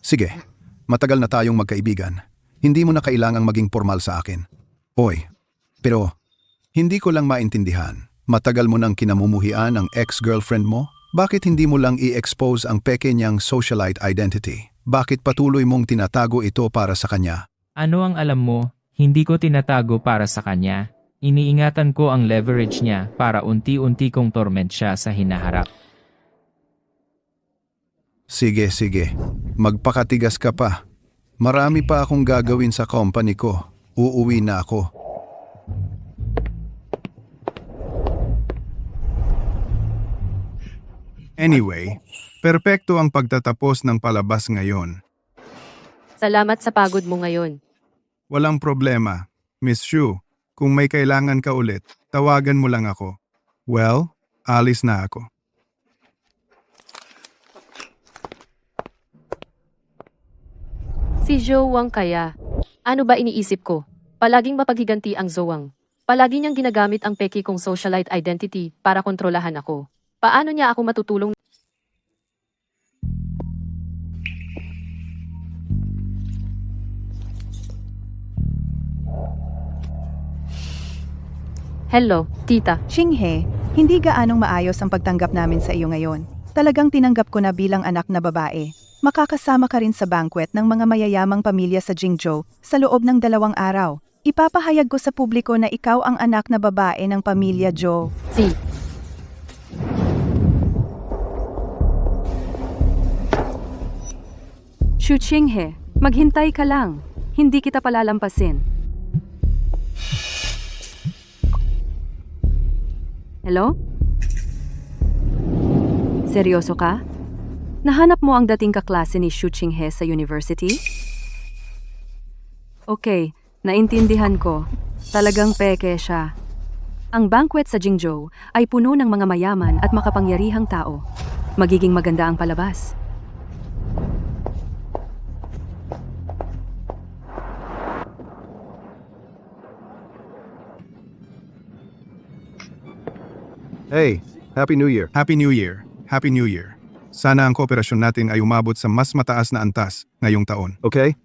Sige, matagal na tayong magkaibigan. Hindi mo na kailangang maging formal sa akin. Oy, pero hindi ko lang maintindihan. Matagal mo nang kinamumuhian ang ex-girlfriend mo? Bakit hindi mo lang i-expose ang peke niyang socialite identity? Bakit patuloy mong tinatago ito para sa kanya? Ano ang alam mo, hindi ko tinatago para sa kanya. Iniingatan ko ang leverage niya para unti-unti kong torment siya sa hinaharap. Sige, magpakatigas ka pa. Marami pa akong gagawin sa company ko. Uuwi na ako. Anyway, perpekto ang pagtatapos ng palabas ngayon. Salamat sa pagod mo ngayon. Walang problema. Miss Shu, kung may kailangan ka ulit, tawagan mo lang ako. Well, alis na ako. Si Zhou kaya. Ano ba iniisip ko? Palaging mapaghiganti ang Zhou. Palagi niyang ginagamit ang peki kong socialite identity para kontrolahan ako. Paano niya ako matutulong? Hello, tita. Xinghe, hindi gaanong maayos ang pagtanggap namin sa iyo ngayon. Talagang tinanggap ko na bilang anak na babae. Makakasama ka rin sa banquet ng mga mayayamang pamilya sa Jingzhou sa loob ng 2 araw. Ipapahayag ko sa publiko na ikaw ang anak na babae ng pamilya Zhou. Si. Xu Qinghe, maghintay ka lang. Hindi kita palalampasin. Hello? Seryoso ka? Nahanap mo ang dating kaklase ni Xu Qinghe sa university? Okay, naintindihan ko. Talagang peke siya. Ang banquet sa Jingzhou ay puno ng mga mayaman at makapangyarihang tao. Magiging maganda ang palabas. Hey, Happy New Year. Happy New Year. Happy New Year. Sana ang kooperasyon natin ay umabot sa mas mataas na antas ngayong taon. Okay?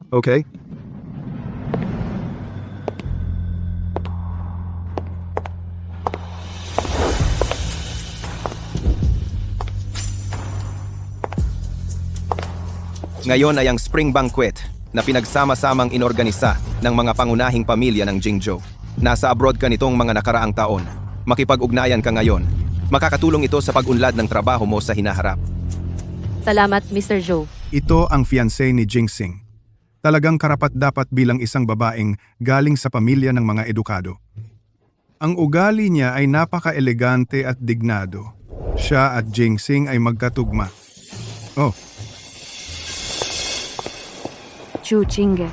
Ngayon ay ang spring banquet na pinagsama-samang inorganisa ng mga pangunahing pamilya ng Jingzhou. Nasa abroad ka nitong mga nakaraang taon. Makipag-ugnayan ka ngayon. Makakatulong ito sa pag-unlad ng trabaho mo sa hinaharap. Salamat, Mr. Zhou. Ito ang fiancé ni Jingxing. Talagang karapat-dapat bilang isang babaeng galing sa pamilya ng mga edukado. Ang ugali niya ay napaka-elegante at dignado. Siya at Jingxing ay magkatugma. Oh, Xu Qinghe.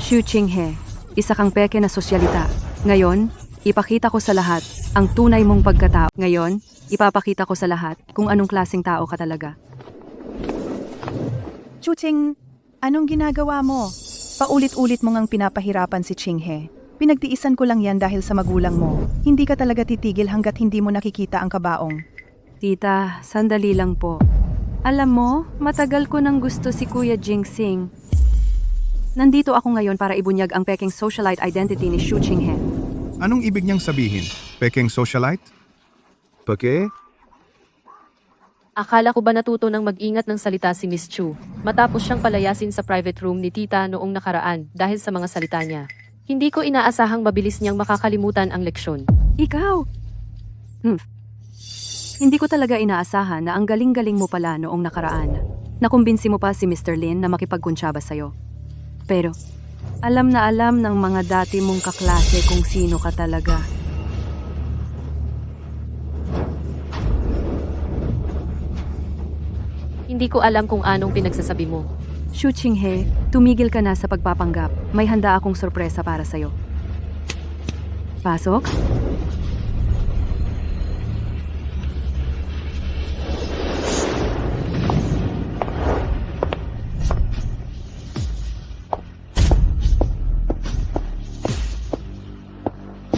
Xu Qinghe, isa kang peke na sosyalita. Ngayon, ipakita ko sa lahat ang tunay mong pagkatao. Ngayon, ipapakita ko sa lahat kung anong klaseng tao ka talaga. Chuching, anong ginagawa mo? Paulit-ulit mo ngang pinapahirapan si Qinghe. Pinagtiisan ko lang yan dahil sa magulang mo. Hindi ka talaga titigil hanggat hindi mo nakikita ang kabaong. Tita, sandali lang po. Alam mo, matagal ko nang gusto si Kuya Jingxing. Nandito ako ngayon para ibunyag ang peking socialite identity ni Xu Qinghe. anong ibig niyang sabihin? Peking socialite? Peke? Akala ko ba natuto ng mag-ingat ng salita si Miss Chu matapos siyang palayasin sa private room ni tita noong nakaraan dahil sa mga salita niya. Hindi ko inaasahang mabilis niyang makakalimutan ang leksyon. Ikaw, Hindi ko talaga inaasahan na ang galing-galing mo pala noong nakaraan. Nakumbinsi mo pa si Mr. Lin na makipagkuntsaba sa'yo. Pero, alam na alam ng mga dati mong kaklase kung sino ka talaga. Hindi ko alam kung anong pinagsasabi mo. Xu Qinghe, tumigil ka na sa pagpapanggap. May handa akong sorpresa para sa'yo. Pasok?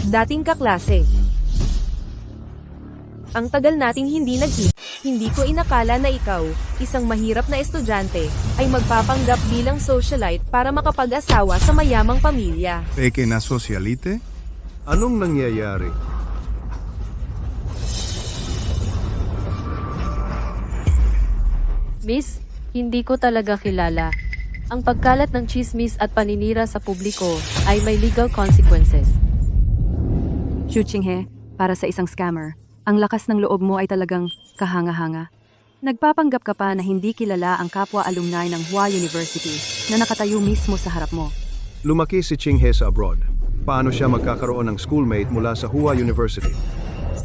Dating kaklase. Ang tagal nating hindi nagkita. Hindi ko inakala na ikaw, isang mahirap na estudyante, ay magpapanggap bilang socialite para makapag-asawa sa mayamang pamilya. Peke na sosyalite? Anong nangyayari? Miss, hindi ko talaga kilala. Ang pagkalat ng chismis at paninira sa publiko ay may legal consequences. Xu Qinghe, para sa isang scammer, ang lakas ng loob mo ay talagang kahanga-hanga. Nagpapanggap ka pa na hindi kilala ang kapwa alumni ng Hua University na nakatayo mismo sa harap mo. Lumaki si Qinghe sa abroad. Paano siya magkakaroon ng schoolmate mula sa Hua University?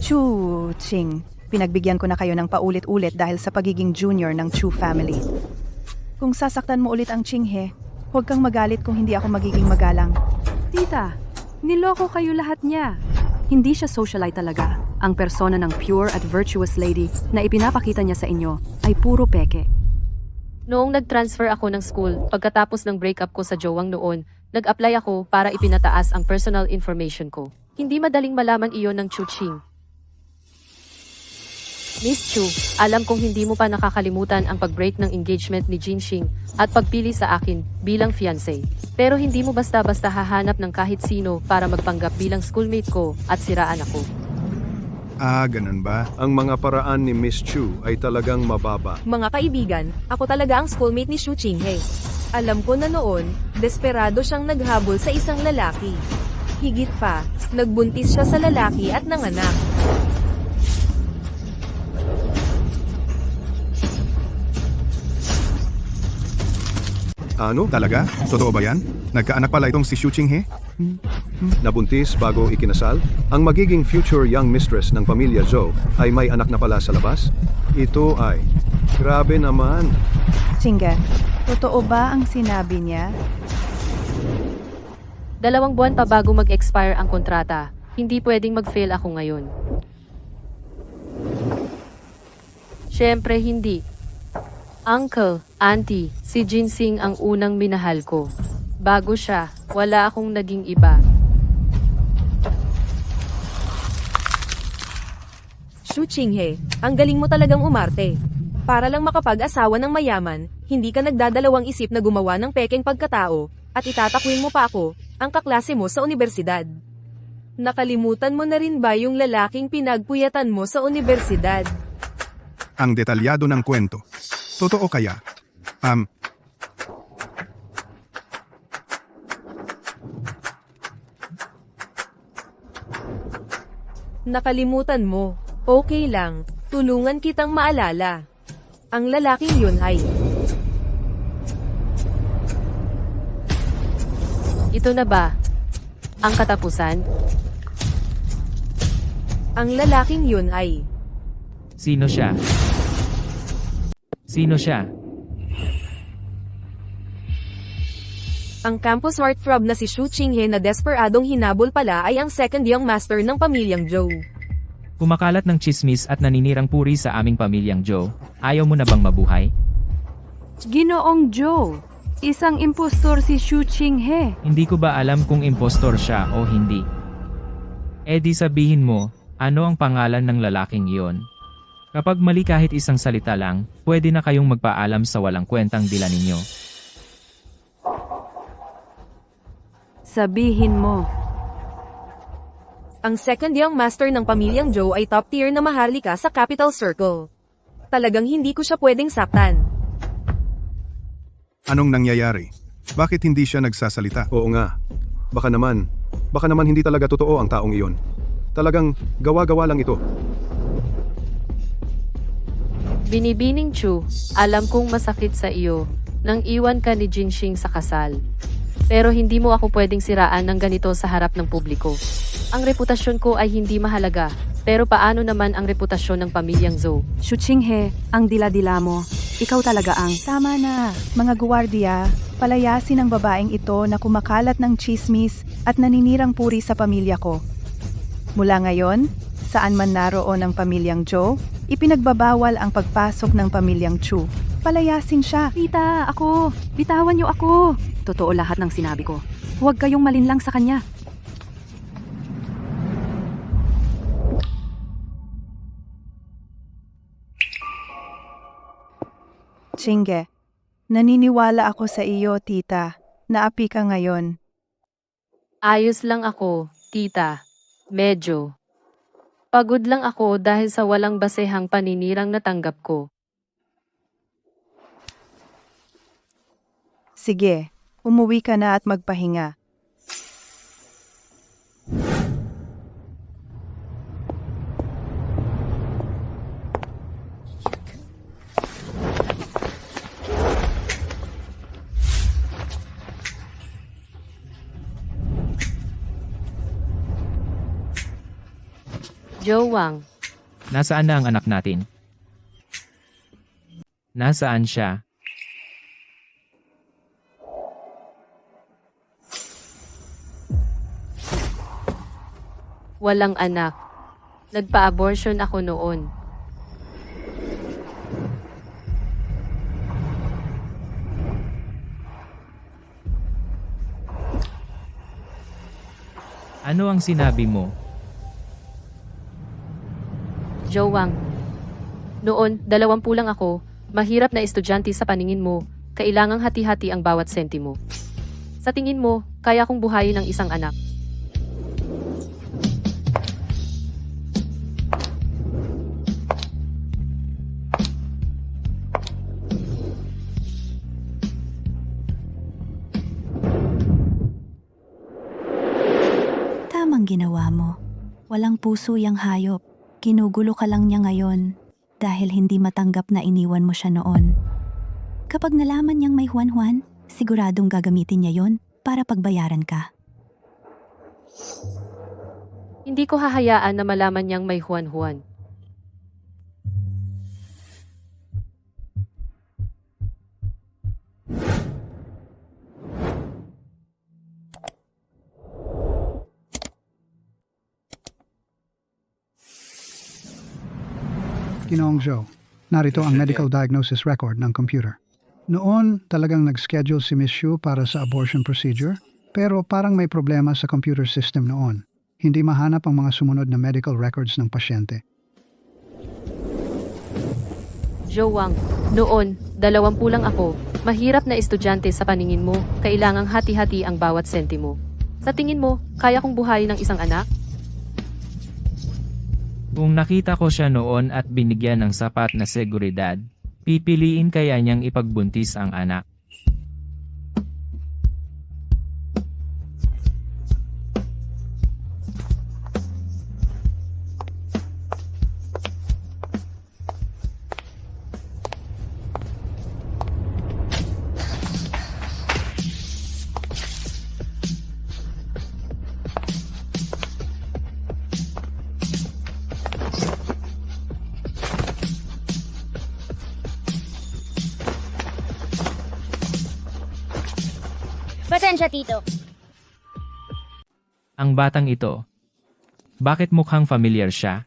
Chu Ching, pinagbigyan ko na kayo ng paulit-ulit dahil sa pagiging junior ng Chu family. Kung sasaktan mo ulit ang Qinghe, huwag kang magalit kung hindi ako magiging magalang. Tita, niloko kayo lahat niya. Hindi siya socialite talaga. Ang persona ng pure at virtuous lady na ipinapakita niya sa inyo ay puro peke. Noong nag-transfer ako ng school, pagkatapos ng breakup ko sa jowang noon, nag-apply ako para ipinataas ang personal information ko. Hindi madaling malaman iyon ng Chu Qing. Miss Chu, alam kong hindi mo pa nakakalimutan ang pag-break ng engagement ni Jinxing at pagpili sa akin bilang fiancé. Pero hindi mo basta-basta hahanap ng kahit sino para magpanggap bilang schoolmate ko at siraan ako. Ah, ganun ba? Ang mga paraan ni Miss Chu ay talagang mababa. Mga kaibigan, ako talaga ang schoolmate ni Xu Qinghe. Alam ko na noon, desperado siyang naghabol sa isang lalaki. Higit pa, nagbuntis siya sa lalaki at nanganak. Ano? Talaga? Totoo ba yan? Nagkaanak pala itong si Xu Qinghe? Nabuntis bago ikinasal? Ang magiging future young mistress ng pamilya Zhou ay may anak na pala sa labas? Ito ay... Grabe naman. Qingge, totoo ba ang sinabi niya? 2 buwan pa bago mag-expire ang kontrata. Hindi pwedeng mag-fail ako ngayon. Siyempre hindi. Uncle, Auntie, si Jinxing ang unang minahal ko. Bago siya, wala akong naging iba. Xu Qinghe, ang galing mo talagang umarte. Para lang makapag-asawa ng mayaman, hindi ka nagdadalawang isip na gumawa ng pekeng pagkatao, at itatakwil mo pa ako, ang kaklase mo sa universidad. Nakalimutan mo na rin ba yung lalaking pinagpuyatan mo sa universidad? Ang detalyado ng kwento. Totoo kaya? Nakalimutan mo. Okay lang, tulungan kitang maalala. Ang lalaking yun ay... Ito na ba ang katapusan? Ang lalaking yun ay... Sino siya? Sino siya? Ang campus heartthrob na si Xu Qinghe na desperadong hinabol pala ay ang second young master ng pamilyang Zhou. Kumakalat ng chismis at naninirang puri sa aming pamilyang Zhou. Ayaw mo na bang mabuhay? Ginoong Zhou, isang impostor si Xu Qinghe. Hindi ko ba alam kung impostor siya o hindi? Eh di sabihin mo, ano ang pangalan ng lalaking iyon? Kapag mali kahit isang salita lang, pwede na kayong magpaalam sa walang kwentang dila ninyo. Sabihin mo. Ang second young master ng pamilyang Zhou ay top tier na maharlika sa Capital Circle. Talagang hindi ko siya pwedeng saktan. Anong nangyayari? Bakit hindi siya nagsasalita? Oo nga. Baka naman hindi talaga totoo ang taong iyon. Talagang gawa-gawa lang ito. Binibining Chu, alam kong masakit sa iyo nang iwan ka ni Jingxing sa kasal. Pero hindi mo ako pwedeng siraan ng ganito sa harap ng publiko. Ang reputasyon ko ay hindi mahalaga, pero paano naman ang reputasyon ng pamilyang Zhou? Shu Qinghe, ang dila-dila mo. Ikaw talaga ang... Tama na, mga guwardiya, palayasin ang babaeng ito na kumakalat ng chismis at naninirang puri sa pamilya ko. Mula ngayon, saan man naroon ang pamilyang Zhou, ipinagbabawal ang pagpasok ng pamilyang Chu. Palayasin siya. Tita, ako! Bitawan niyo ako! Totoo lahat ng sinabi ko. Huwag kayong malinlang sa kanya. Qinghe, naniniwala ako sa iyo, tita. Naapi ka ngayon. Ayos lang ako, tita. Medyo. Pagod lang ako dahil sa walang basehang paninirang natanggap ko. Sige, umuwi ka na at magpahinga. Zhou Wang, Nasaan na ang anak natin? Nasaan siya? walang anak. Nagpa-abortion ako noon. Ano ang sinabi mo? Zhou Wang, noon, 20 lang ako, mahirap na estudyante sa paningin mo, kailangang hati-hati ang bawat sentimo. Sa tingin mo, kaya kong buhayin ang isang anak. Tamang ginawa mo. Walang puso yang hayop. Kinugulo ka lang niya ngayon dahil hindi matanggap na iniwan mo siya noon. Kapag nalaman niyang may Juan-Juan, siguradong gagamitin niya yon para pagbayaran ka. Hindi ko hahayaan na malaman niyang may Juan-Juan. Ginoong Zhou, narito ang medical diagnosis record ng computer. Noon, talagang nag-schedule si Miss Xu para sa abortion procedure, pero parang may problema sa computer system noon. Hindi mahanap ang mga sumunod na medical records ng pasyente. Zhou Wang, noon, 20 lang ako, mahirap na estudyante sa paningin mo, kailangang hati-hati ang bawat sentimo. Sa tingin mo, kaya kong buhayin ng isang anak? Kung nakita ko siya noon at binigyan ng sapat na seguridad, pipiliin kaya niyang ipagbuntis ang anak. Pasensya, Tito. Ang batang ito. Bakit mukhang familiar siya?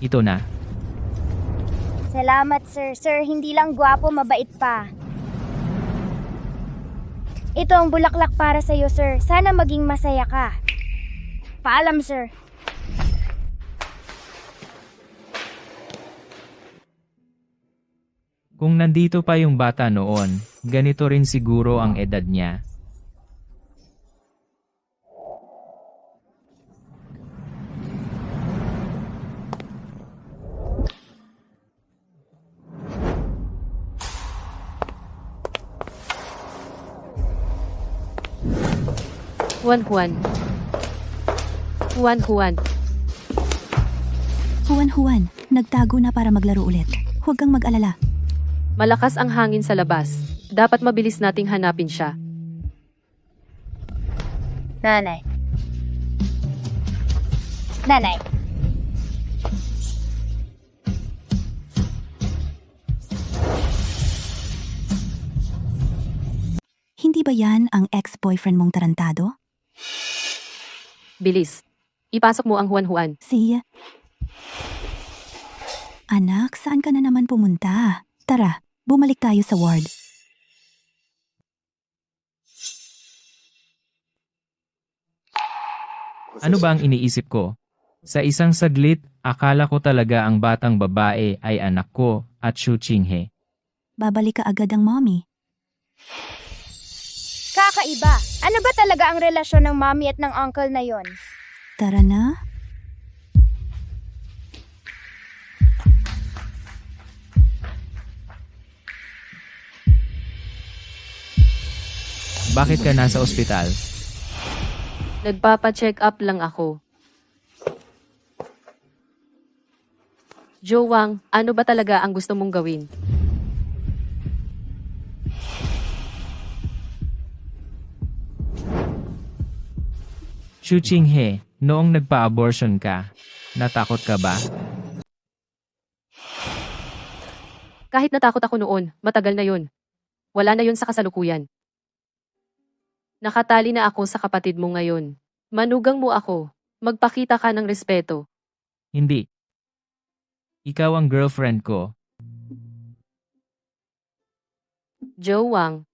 Ito na. Salamat, sir. Sir, hindi lang gwapo, mabait pa. Ito ang bulaklak para sa iyo, sir. Sana maging masaya ka. Paalam, sir. Kung nandito pa yung bata noon, ganito rin siguro ang edad niya. Juan Juan. Juan Juan. Juan, nagtago na para maglaro ulit. Huwag kang mag-alala. Malakas ang hangin sa labas. Dapat mabilis nating hanapin siya. Nanay. Nanay. Hindi ba yan ang ex-boyfriend mong tarantado? Bilis. Ipasok mo ang Juan Juan. Si... Anak, saan ka na naman pumunta? Tara, bumalik tayo sa ward. Ano ba ang iniisip ko? Sa isang saglit, akala ko talaga ang batang babae ay anak ko at Xu Qinghe. Babalik ka agad ang mommy. Kakaiba. Ano ba talaga ang relasyon ng mommy at ng uncle na yon? Tara na. Bakit ka nasa ospital? Nagpapa-check up lang ako. Jowang, ano ba talaga ang gusto mong gawin? Xu Qinghe, noong nagpa-abortion ka, natakot ka ba? Kahit natakot ako noon, matagal na yun. Wala na yun sa kasalukuyan. Nakatali na ako sa kapatid mo ngayon. Manugang mo ako. Magpakita ka ng respeto. Hindi. Ikaw ang girlfriend ko. Jowang,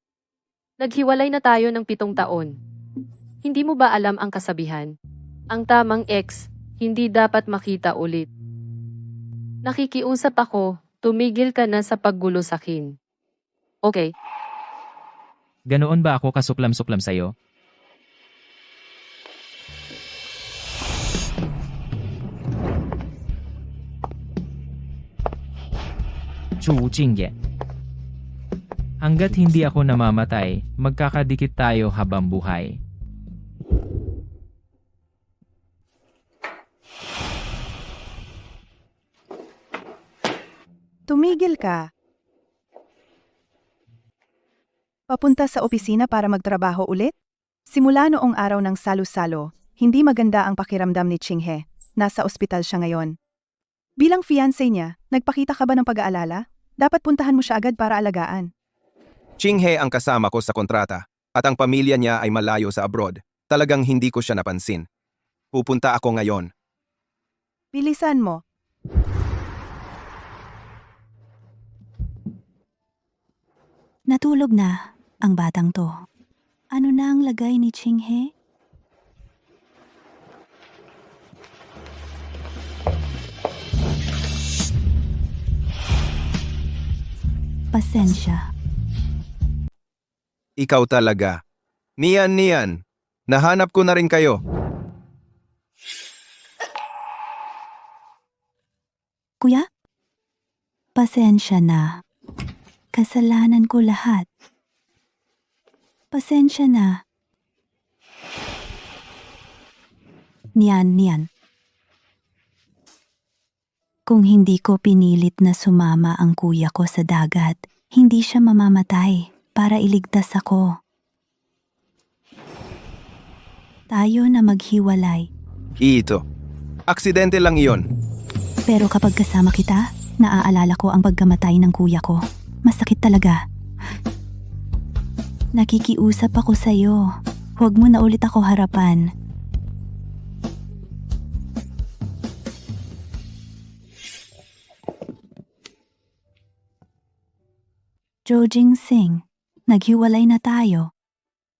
naghiwalay na tayo ng 7 taon. Hindi mo ba alam ang kasabihan? Ang tamang ex, hindi dapat makita ulit. Nakikiusap ako, tumigil ka na sa paggulo sa akin. Okay? Ganoon ba ako kasuklam-suklam sa'yo? Xu Qinghe. Hanggat hindi ako namamatay, magkakadikit tayo habang buhay. Tumigil ka. Papunta sa opisina para magtrabaho ulit? Simula noong araw ng salo-salo, hindi maganda ang pakiramdam ni Qinghe. Nasa ospital siya ngayon. Bilang fiancé niya, nagpakita ka ba ng pag-aalala? Dapat puntahan mo siya agad para alagaan. Qinghe ang kasama ko sa kontrata at ang pamilya niya ay malayo sa abroad. Talagang hindi ko siya napansin. Pupunta ako ngayon. Bilisan mo. Natulog na ang batang to. Ano na ang lagay ni Qinghe? Pasensya. Ikaw talaga. Nian. Nahanap ko na rin kayo. Kuya? Pasensya na. Kasalanan ko lahat. Pasensya na. Nian. Kung hindi ko pinilit na sumama ang kuya ko sa dagat, hindi siya mamamatay para iligtas ako. Tayo na maghiwalay. Ito. Aksidente lang iyon. Pero kapag kasama kita, naaalala ko ang pagkamatay ng kuya ko. Masakit talaga. Nakikiusap ako sa'yo. Huwag mo na ulit ako harapan. Jo Jing-sing, naghiwalay na tayo.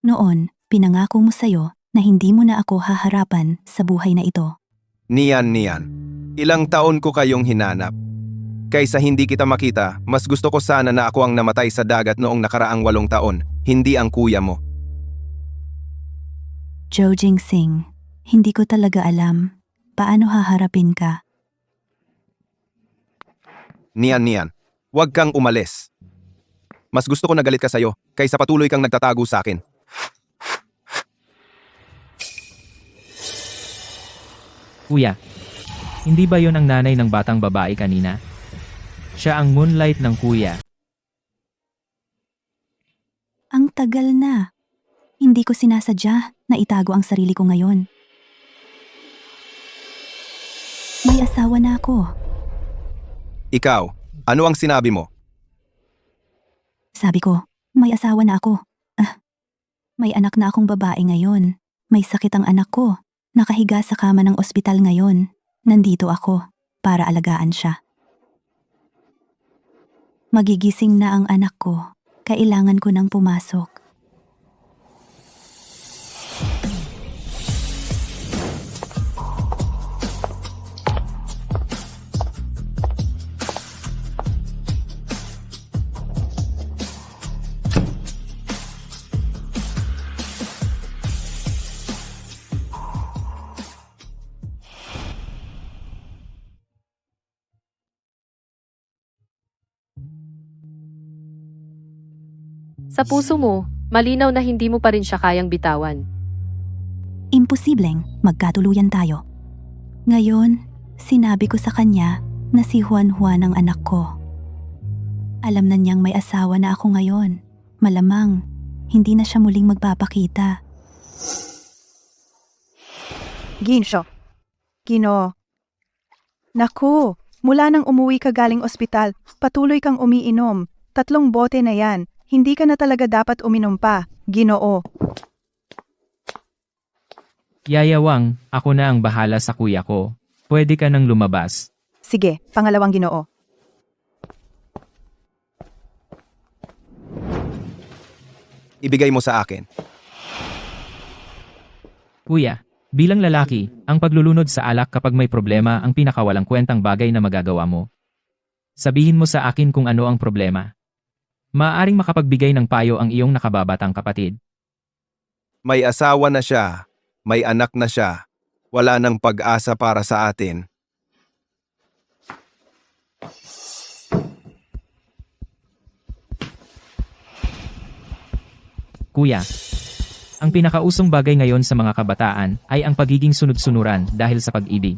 Noon, pinangako mo sa'yo na hindi mo na ako haharapan sa buhay na ito. Nian. Ilang taon ko kayong hinanap. Kaysa hindi kita makita, mas gusto ko sana na ako ang namatay sa dagat noong nakaraang 8 taon, hindi ang kuya mo. Jo Jing-sing, hindi ko talaga alam paano haharapin ka. Nian, huwag kang umalis. Mas gusto ko na galit ka sa'yo, kaysa patuloy kang nagtatago sa akin. Kuya, hindi ba yon ang nanay ng batang babae kanina? Siya ang moonlight ng kuya. Ang tagal na. Hindi ko sinasadya na itago ang sarili ko ngayon. May asawa na ako. Ikaw, ano ang sinabi mo? Sabi ko, may asawa na ako. May anak na akong babae ngayon. May sakit ang anak ko. Nakahiga sa kama ng ospital ngayon. Nandito ako para alagaan siya. Magigising na ang anak ko. Kailangan ko nang pumasok. Sa puso mo, malinaw na hindi mo pa rin siya kayang bitawan. Imposibleng magkatuluyan tayo. Ngayon, sinabi ko sa kanya na si Juan ang anak ko. Alam na niyang may asawa na ako ngayon. Malamang, hindi na siya muling magpapakita. Gincho. Gino. Naku, mula nang umuwi ka galing ospital, patuloy kang umiinom. 3 bote na yan. Hindi ka na talaga dapat uminom pa, Ginoo. Yayawang, ako na ang bahala sa kuya ko. Pwede ka nang lumabas. Sige, pangalawang Ginoo. Ibigay mo sa akin. Kuya, bilang lalaki, ang paglulunod sa alak kapag may problema ang pinakawalang kwentang bagay na magagawa mo. Sabihin mo sa akin kung ano ang problema. Maaaring makapagbigay ng payo ang iyong nakababatang kapatid. May asawa na siya. May anak na siya. Wala nang pag-asa para sa atin. Kuya, ang pinakausong bagay ngayon sa mga kabataan ay ang pagiging sunod-sunuran dahil sa pag-ibig.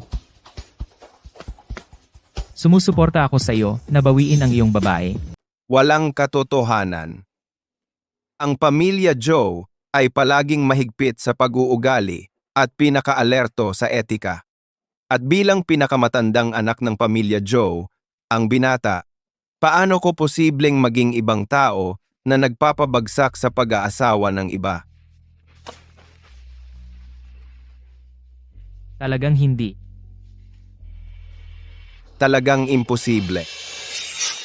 Sumusuporta ako sa iyo na bawiin ang iyong babae. Walang katotohanan. Ang pamilya Joe ay palaging mahigpit sa pag-uugali at pinaka-alerto sa etika. At bilang pinakamatandang anak ng pamilya Joe, ang binata, paano ko posibleng maging ibang tao na nagpapabagsak sa pag-aasawa ng iba? Talagang hindi. Talagang imposible.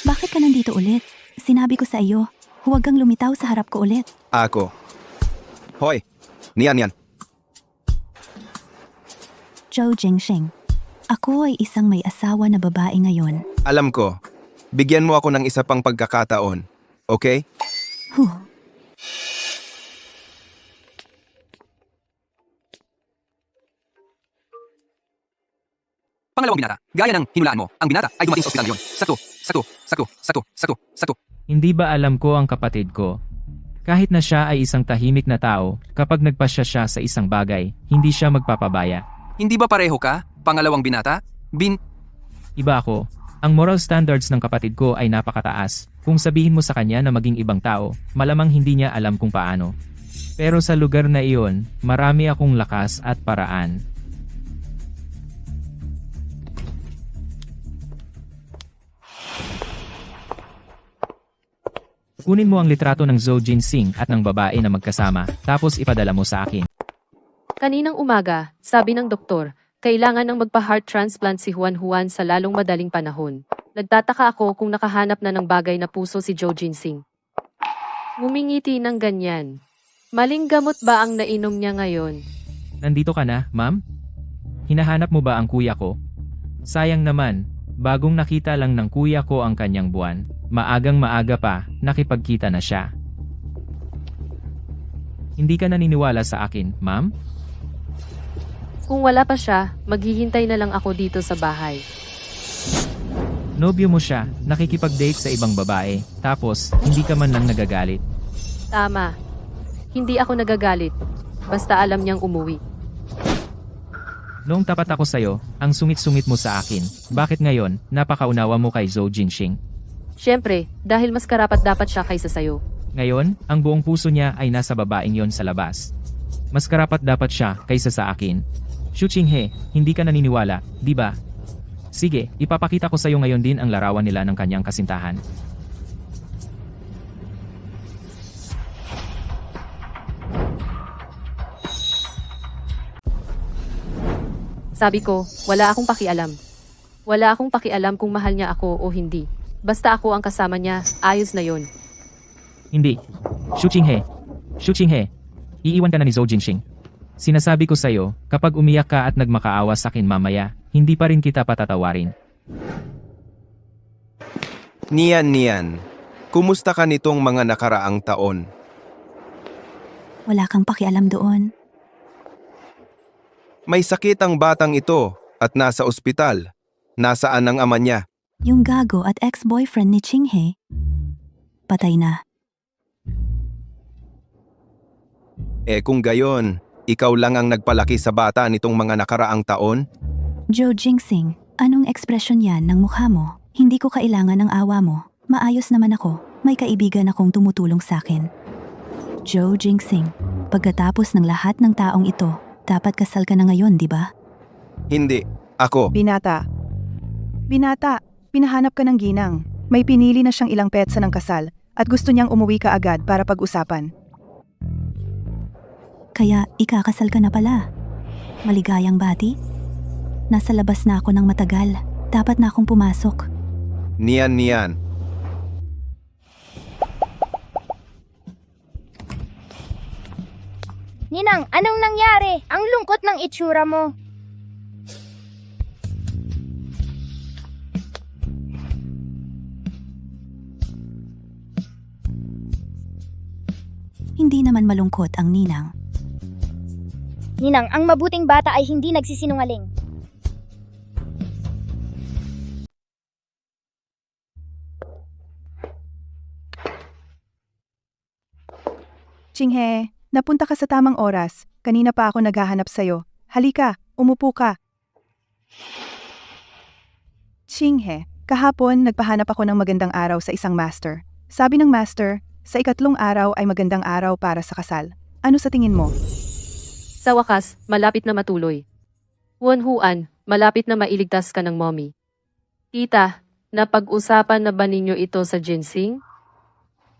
Bakit ka nandito ulit? Sinabi ko sa iyo, huwag kang lumitaw sa harap ko ulit. Ako. Hoy, niyan. Zhou Jingxing, ako ay isang may asawa na babae ngayon. Alam ko. Bigyan mo ako ng isa pang pagkakataon. Okay? Huh. Pangalawang binata, gaya ng hinulaan mo, ang binata ay dumating sa ospital ngayon. Sakto. Hindi ba alam ko ang kapatid ko? Kahit na siya ay isang tahimik na tao, kapag nagpasya siya sa isang bagay, hindi siya magpapabaya. Hindi ba pareho ka, pangalawang binata? Iba ako. Ang moral standards ng kapatid ko ay napakataas. Kung sabihin mo sa kanya na maging ibang tao, malamang hindi niya alam kung paano. Pero sa lugar na iyon, marami akong lakas at paraan. Kunin mo ang litrato ng Zhou Jinsing at ng babae na magkasama, tapos ipadala mo sa akin. Kaninang umaga, sabi ng doktor, kailangan ng magpa-heart transplant si Juan sa lalong madaling panahon. Nagtataka ako kung nakahanap na ng bagay na puso si Zhou Jinsing. Ngumingiti ng ganyan. Maling gamot ba ang nainom niya ngayon? Nandito ka na, ma'am? Hinahanap mo ba ang kuya ko? Sayang naman, bagong nakita lang ng kuya ko ang kanyang buwan. Maagang maaga pa, nakipagkita na siya. Hindi ka naniniwala sa akin, ma'am? Kung wala pa siya, maghihintay na lang ako dito sa bahay. Nobyo mo siya, nakikipag-date sa ibang babae, tapos hindi ka man lang nagagalit. Tama. Hindi ako nagagalit. Basta alam niyang umuwi. Noong tapat ako sa'yo, ang sungit-sungit mo sa akin. Bakit ngayon, napakaunawa mo kay Zhou Jinxing? Siyempre, dahil mas karapat-dapat siya kaysa sayo. Ngayon, ang buong puso niya ay nasa babaeng yon sa labas. Mas karapat-dapat siya kaysa sa akin. Xu Qinghe, hindi ka naniniwala, di ba? Sige, ipapakita ko sa'yo ngayon din ang larawan nila ng kanyang kasintahan. Sabi ko, wala akong pakialam. Wala akong pakialam kung mahal niya ako o hindi. Basta ako ang kasama niya, ayos na yon. Hindi. Xu Qinghe. Xu Qinghe. Iiwan ka na ni Zhou Jinxing. Sinasabi ko sa'yo, kapag umiyak ka at nagmakaawa sa akin mamaya, hindi pa rin kita patatawarin. Nian, kumusta ka nitong mga nakaraang taon? Wala kang pakialam doon. May sakit ang batang ito at nasa ospital. Nasaan ang ama niya? Yung gago at ex-boyfriend ni Qinghe, patay na. Kung gayon, ikaw lang ang nagpalaki sa bata nitong mga nakaraang taon? Zhou Jinxing, anong ekspresyon yan ng mukha mo? Hindi ko kailangan ng awa mo. Maayos naman ako. May kaibigan akong tumutulong sa akin. Zhou Jinxing, pagkatapos ng lahat ng taong ito, dapat kasal ka na ngayon, di ba? Hindi. Ako. Binata, pinahanap ka ng ginang. May pinili na siyang ilang petsa ng kasal at gusto niyang umuwi ka agad para pag-usapan. Kaya ikakasal ka na pala. Maligayang bati? Nasa labas na ako ng matagal. Dapat na akong pumasok. Nian. Ninang, anong nangyari? Ang lungkot ng itsura mo. Hindi naman malungkot ang ninang. Ninang, ang mabuting bata ay hindi nagsisinungaling. Qinghe, napunta ka sa tamang oras. Kanina pa ako naghahanap sa'yo. Halika, umupo ka. Qinghe, kahapon nagpahanap ako ng magandang araw sa isang master. Sabi ng master, sa ikatlong araw ay magandang araw para sa kasal. Ano sa tingin mo? Sa wakas, malapit na matuloy. Wonhuan, malapit na mailigtas ka ng mommy. Tita, napag-usapan na ba ninyo ito sa Jinsing?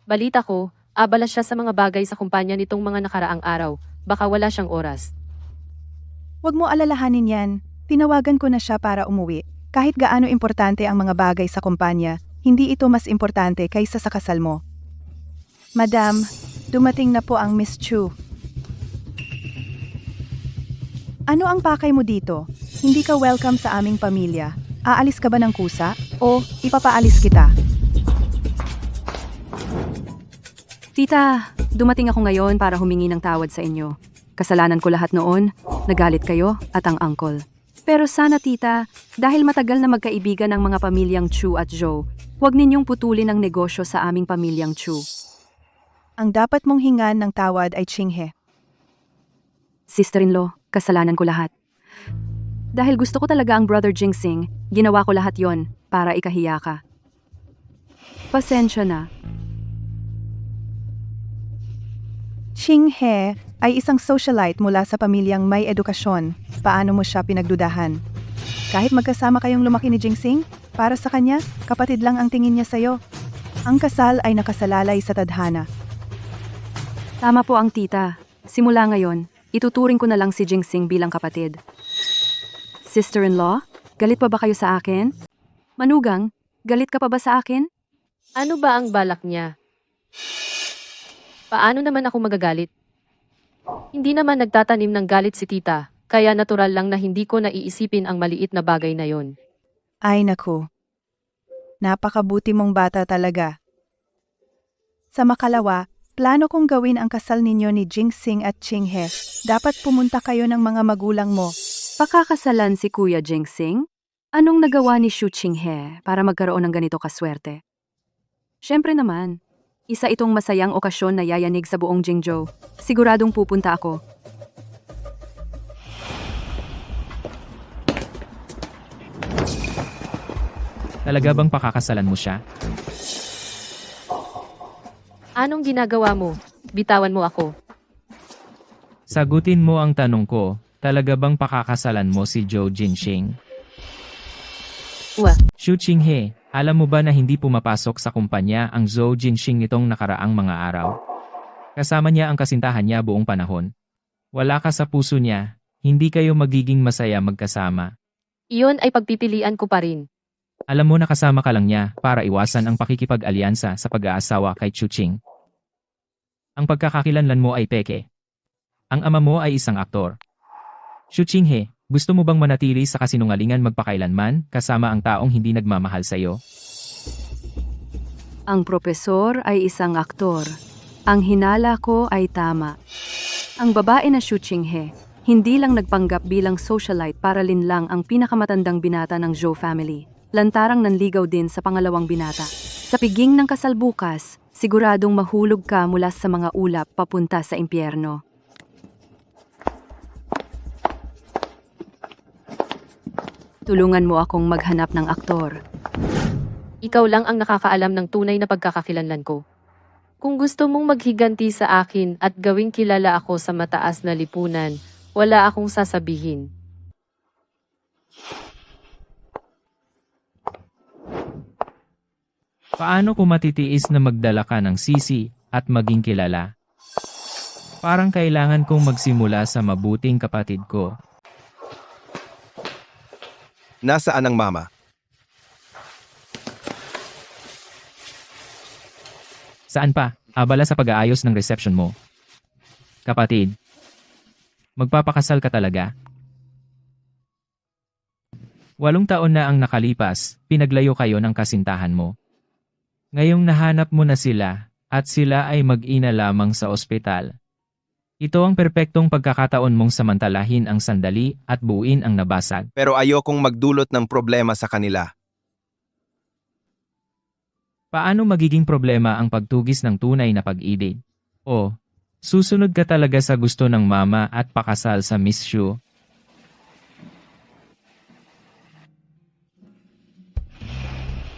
Balita ko, abala siya sa mga bagay sa kumpanya nitong mga nakaraang araw. Baka wala siyang oras. Huwag mo alalahanin yan. Tinawagan ko na siya para umuwi. Kahit gaano importante ang mga bagay sa kumpanya, hindi ito mas importante kaysa sa kasal mo. Madam, dumating na po ang Miss Chu. Ano ang pakay mo dito? Hindi ka welcome sa aming pamilya. Aalis ka ba ng kusa? O ipapaalis kita? Tita, dumating ako ngayon para humingi ng tawad sa inyo. Kasalanan ko lahat noon, nagalit kayo at ang uncle. Pero sana tita, dahil matagal na magkaibigan ang mga pamilyang Chu at Zhou, huwag ninyong putulin ang negosyo sa aming pamilyang Chu. Ang dapat mong hingan ng tawad ay Qinghe. Sister-in-law, kasalanan ko lahat. Dahil gusto ko talaga ang brother Jinxing, ginawa ko lahat yon para ikahiya ka. Pasensya na. Qinghe ay isang socialite mula sa pamilyang may edukasyon. Paano mo siya pinagdudahan? Kahit magkasama kayong lumaki ni Jinxing, para sa kanya, kapatid lang ang tingin niya sa'yo. Ang kasal ay nakasalalay sa tadhana. Tama po ang tita. Simula ngayon, ituturing ko na lang si Jinxing bilang kapatid. Sister-in-law, galit pa ba kayo sa akin? Manugang, galit ka pa ba sa akin? Ano ba ang balak niya? Paano naman ako magagalit? Hindi naman nagtatanim ng galit si tita, kaya natural lang na hindi ko naiisipin ang maliit na bagay na yon. Ay naku. Napakabuti mong bata talaga. Sa makalawa, plano kong gawin ang kasal ninyo ni Jinxing at Qinghe. Dapat pumunta kayo ng mga magulang mo. Pakakasalan si Kuya Jinxing? Anong nagawa ni Xu Qinghe para magkaroon ng ganito kaswerte? Siyempre naman, isa itong masayang okasyon na yayanig sa buong Jingzhou. Siguradong pupunta ako. Talaga bang pakakasalan mo siya? Anong ginagawa mo? Bitawan mo ako. Sagutin mo ang tanong ko, talaga bang pakakasalan mo si Zhou Jinxing? Xu Qinghe, alam mo ba na hindi pumapasok sa kumpanya ang Zhou Jinxing nitong nakaraang mga araw? Kasama niya ang kasintahan niya buong panahon. Wala ka sa puso niya, hindi kayo magiging masaya magkasama. Iyon ay pagpipilian ko pa rin. Alam mo na kasama ka lang niya para iwasan ang pakikipag-alyansa sa pag-aasawa kay Chu Qing. Ang pagkakakilanlan mo ay peke. Ang ama mo ay isang aktor. Xu Qinghe, gusto mo bang manatili sa kasinungalingan magpakailanman kasama ang taong hindi nagmamahal sa iyo? Ang propesor ay isang aktor. Ang hinala ko ay tama. Ang babae na Xu Qinghe, hindi lang nagpanggap bilang socialite para linlang ang pinakamatandang binata ng Zhou family. Lantarang nanligaw din sa pangalawang binata. Sa piging ng kasal bukas, siguradong mahulog ka mula sa mga ulap papunta sa impyerno. Tulungan mo akong maghanap ng aktor. Ikaw lang ang nakakaalam ng tunay na pagkakakilanlan ko. Kung gusto mong maghiganti sa akin at gawing kilala ako sa mataas na lipunan, wala akong sasabihin. Paano ko matitiis na magdala ka ng sisi at maging kilala? Parang kailangan kong magsimula sa mabuting kapatid ko. Nasaan ang mama? Saan pa? Abala sa pag-aayos ng reception mo. Kapatid, magpapakasal ka talaga? 8 taon na ang nakalipas, pinaglayo kayo ng kasintahan mo. Ngayong nahanap mo na sila, at sila ay mag-ina lamang sa ospital. Ito ang perpektong pagkakataon mong samantalahin ang sandali at buuin ang nabasag. Pero ayokong magdulot ng problema sa kanila. Paano magiging problema ang pagtugis ng tunay na pag-ibig? O, susunod ka talaga sa gusto ng mama at pakasal sa Miss Xu?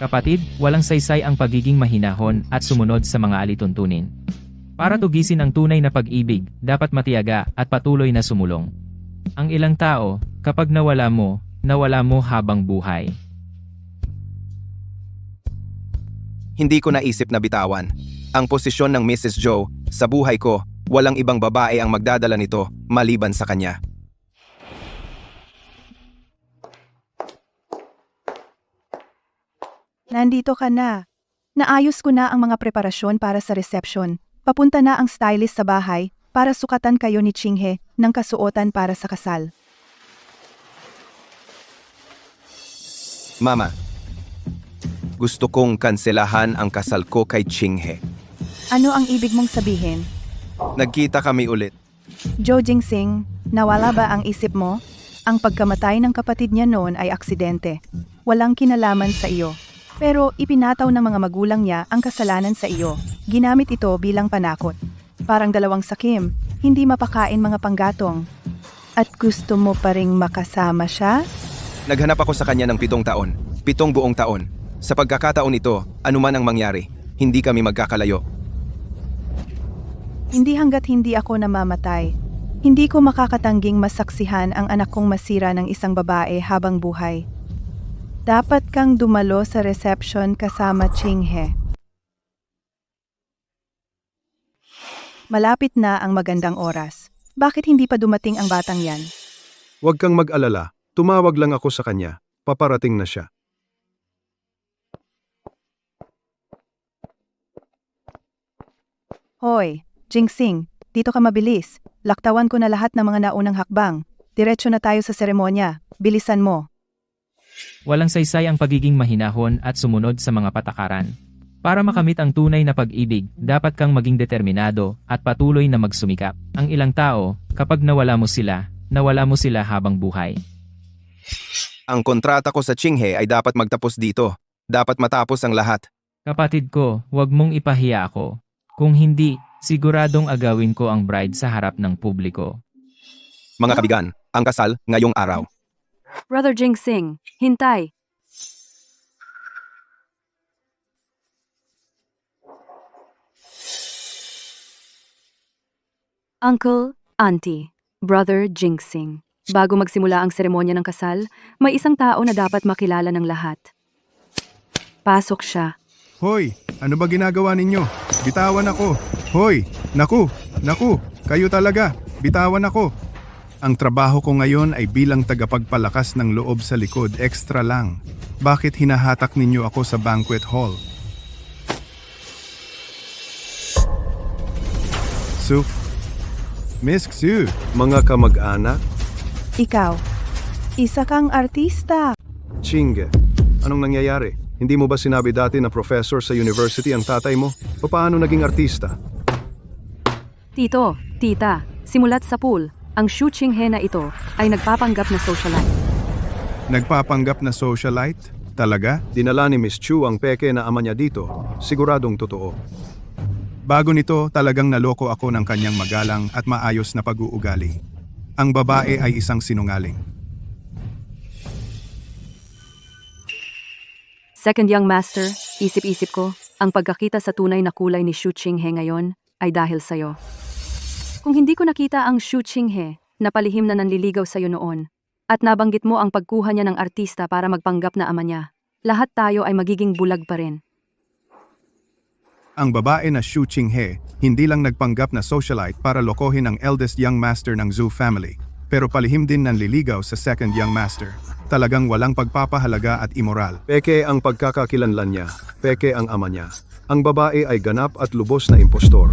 Kapatid, walang saysay ang pagiging mahinahon at sumunod sa mga alituntunin. Para tugisin ang tunay na pag-ibig, dapat matiyaga at patuloy na sumulong. Ang ilang tao, kapag nawala mo habang buhay. Hindi ko naisip na bitawan. Ang posisyon ng Mrs. Zhou sa buhay ko, walang ibang babae ang magdadala nito maliban sa kanya. Nandito ka na. Naayos ko na ang mga preparasyon para sa reception. Papunta na ang stylist sa bahay para sukatan kayo ni Qinghe ng kasuotan para sa kasal. Mama, gusto kong kanselahan ang kasal ko kay Qinghe. Ano ang ibig mong sabihin? Nagkita kami ulit. Zhou Jinxing, nawala ba ang isip mo? Ang pagkamatay ng kapatid niya noon ay aksidente. Walang kinalaman sa iyo. Pero ipinataw ng mga magulang niya ang kasalanan sa iyo. Ginamit ito bilang panakot. Parang dalawang sakim, hindi mapakain mga panggatong. At gusto mo pa ring makasama siya? Naghanap ako sa kanya ng 7 taon. 7 buong taon. Sa pagkakataon ito, anuman ang mangyari, hindi kami magkakalayo. Hindi hanggat hindi ako namamatay. Hindi ko makakatangging masaksihan ang anak kong masira ng isang babae habang buhay. Dapat kang dumalo sa reception kasama Qinghe. Malapit na ang magandang oras. Bakit hindi pa dumating ang batang yan? Huwag kang mag-alala. Tumawag lang ako sa kanya. Paparating na siya. Hoy, Jinxing, dito ka mabilis. Laktawan ko na lahat ng mga naunang hakbang. Diretso na tayo sa seremonya. Bilisan mo. Walang saysay ang pagiging mahinahon at sumunod sa mga patakaran. Para makamit ang tunay na pag-ibig, dapat kang maging determinado at patuloy na magsumikap. Ang ilang tao, kapag nawala mo sila habang buhay. Ang kontrata ko sa Qinghe ay dapat magtapos dito. Dapat matapos ang lahat. Kapatid ko, huwag mong ipahiya ako. Kung hindi, siguradong agawin ko ang bride sa harap ng publiko. Mga kabigan, ang kasal ngayong araw. Brother Jinxing, hintay. Uncle, Auntie, Brother Jinxing. Bago magsimula ang seremonya ng kasal, may isang tao na dapat makilala ng lahat. Pasok siya. Hoy, ano ba ginagawa ninyo? Bitawan ako. Hoy, naku, kayo talaga. Bitawan ako. Ang trabaho ko ngayon ay bilang tagapagpalakas ng loob sa likod, extra lang. Bakit hinahatak ninyo ako sa banquet hall? Su, Miss Xu, Mga kamag-anak, Ikaw, isa kang artista. Chinge, anong nangyayari? Hindi mo ba sinabi dati na professor sa university ang tatay mo? O paano naging artista? Tito, tita, simulat sa pool, ang Xu Qinghe na ito ay nagpapanggap na socialite. Nagpapanggap na socialite? Talaga? Dinala ni Miss Chu ang peke na ama niya dito. Siguradong totoo. Bago nito, talagang naloko ako ng kanyang magalang at maayos na pag-uugali. Ang babae ay isang sinungaling. Second young master, isip-isip ko, ang pagkakita sa tunay na kulay ni Xu Qinghe ngayon ay dahil sa'yo. Kung hindi ko nakita ang Xu Qinghe na palihim na nanliligaw sa'yo noon, at nabanggit mo ang pagkuha niya ng artista para magpanggap na ama niya, lahat tayo ay magiging bulag pa rin. Ang babae na Xu Qinghe hindi lang nagpanggap na socialite para lokohin ang eldest young master ng Zhou family, pero palihim din nanliligaw sa second young master. Talagang walang pagpapahalaga at immoral. Peke ang pagkakakilanlan niya. Peke ang ama niya. Ang babae ay ganap at lubos na impostor.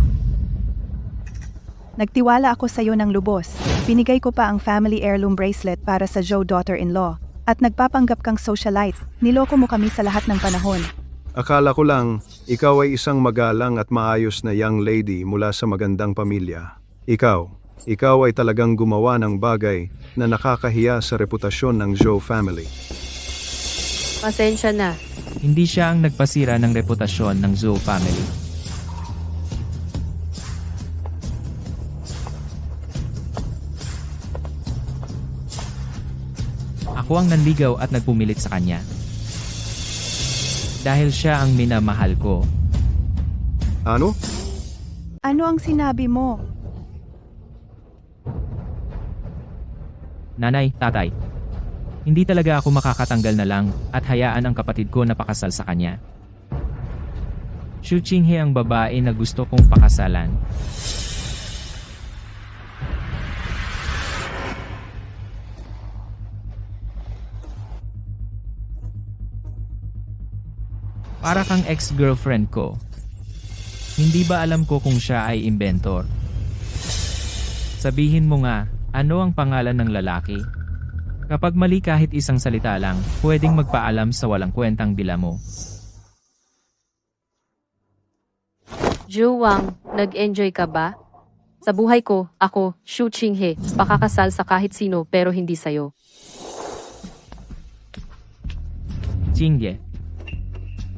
Nagtiwala ako sa iyo ng lubos. Binigay ko pa ang family heirloom bracelet para sa Zhou daughter-in-law. At nagpapanggap kang socialite. Niloko mo kami sa lahat ng panahon. Akala ko lang, ikaw ay isang magalang at maayos na young lady mula sa magandang pamilya. Ikaw ay talagang gumawa ng bagay na nakakahiya sa reputasyon ng Zhou family. Pasensya na. Hindi siya ang nagpasira ng reputasyon ng Zhou family. Ako ang nanligaw at nagpumilit sa kanya. Dahil siya ang minamahal ko. Ano? Ano ang sinabi mo? Nanay, tatay. Hindi talaga ako makakatanggal na lang at hayaan ang kapatid ko na pakasal sa kanya. Xu Qinghe ang babae na gusto kong pakasalan. Para kang ex-girlfriend ko. Hindi ba alam ko kung siya ay inventor? Sabihin mo nga, ano ang pangalan ng lalaki? Kapag mali kahit isang salita lang, pwedeng magpaalam sa walang kwentang dila mo. Zhu Wang, nag-enjoy ka ba? Sa buhay ko, ako, Xu Qinghe, pakakasal sa kahit sino pero hindi sa'yo. Qingye.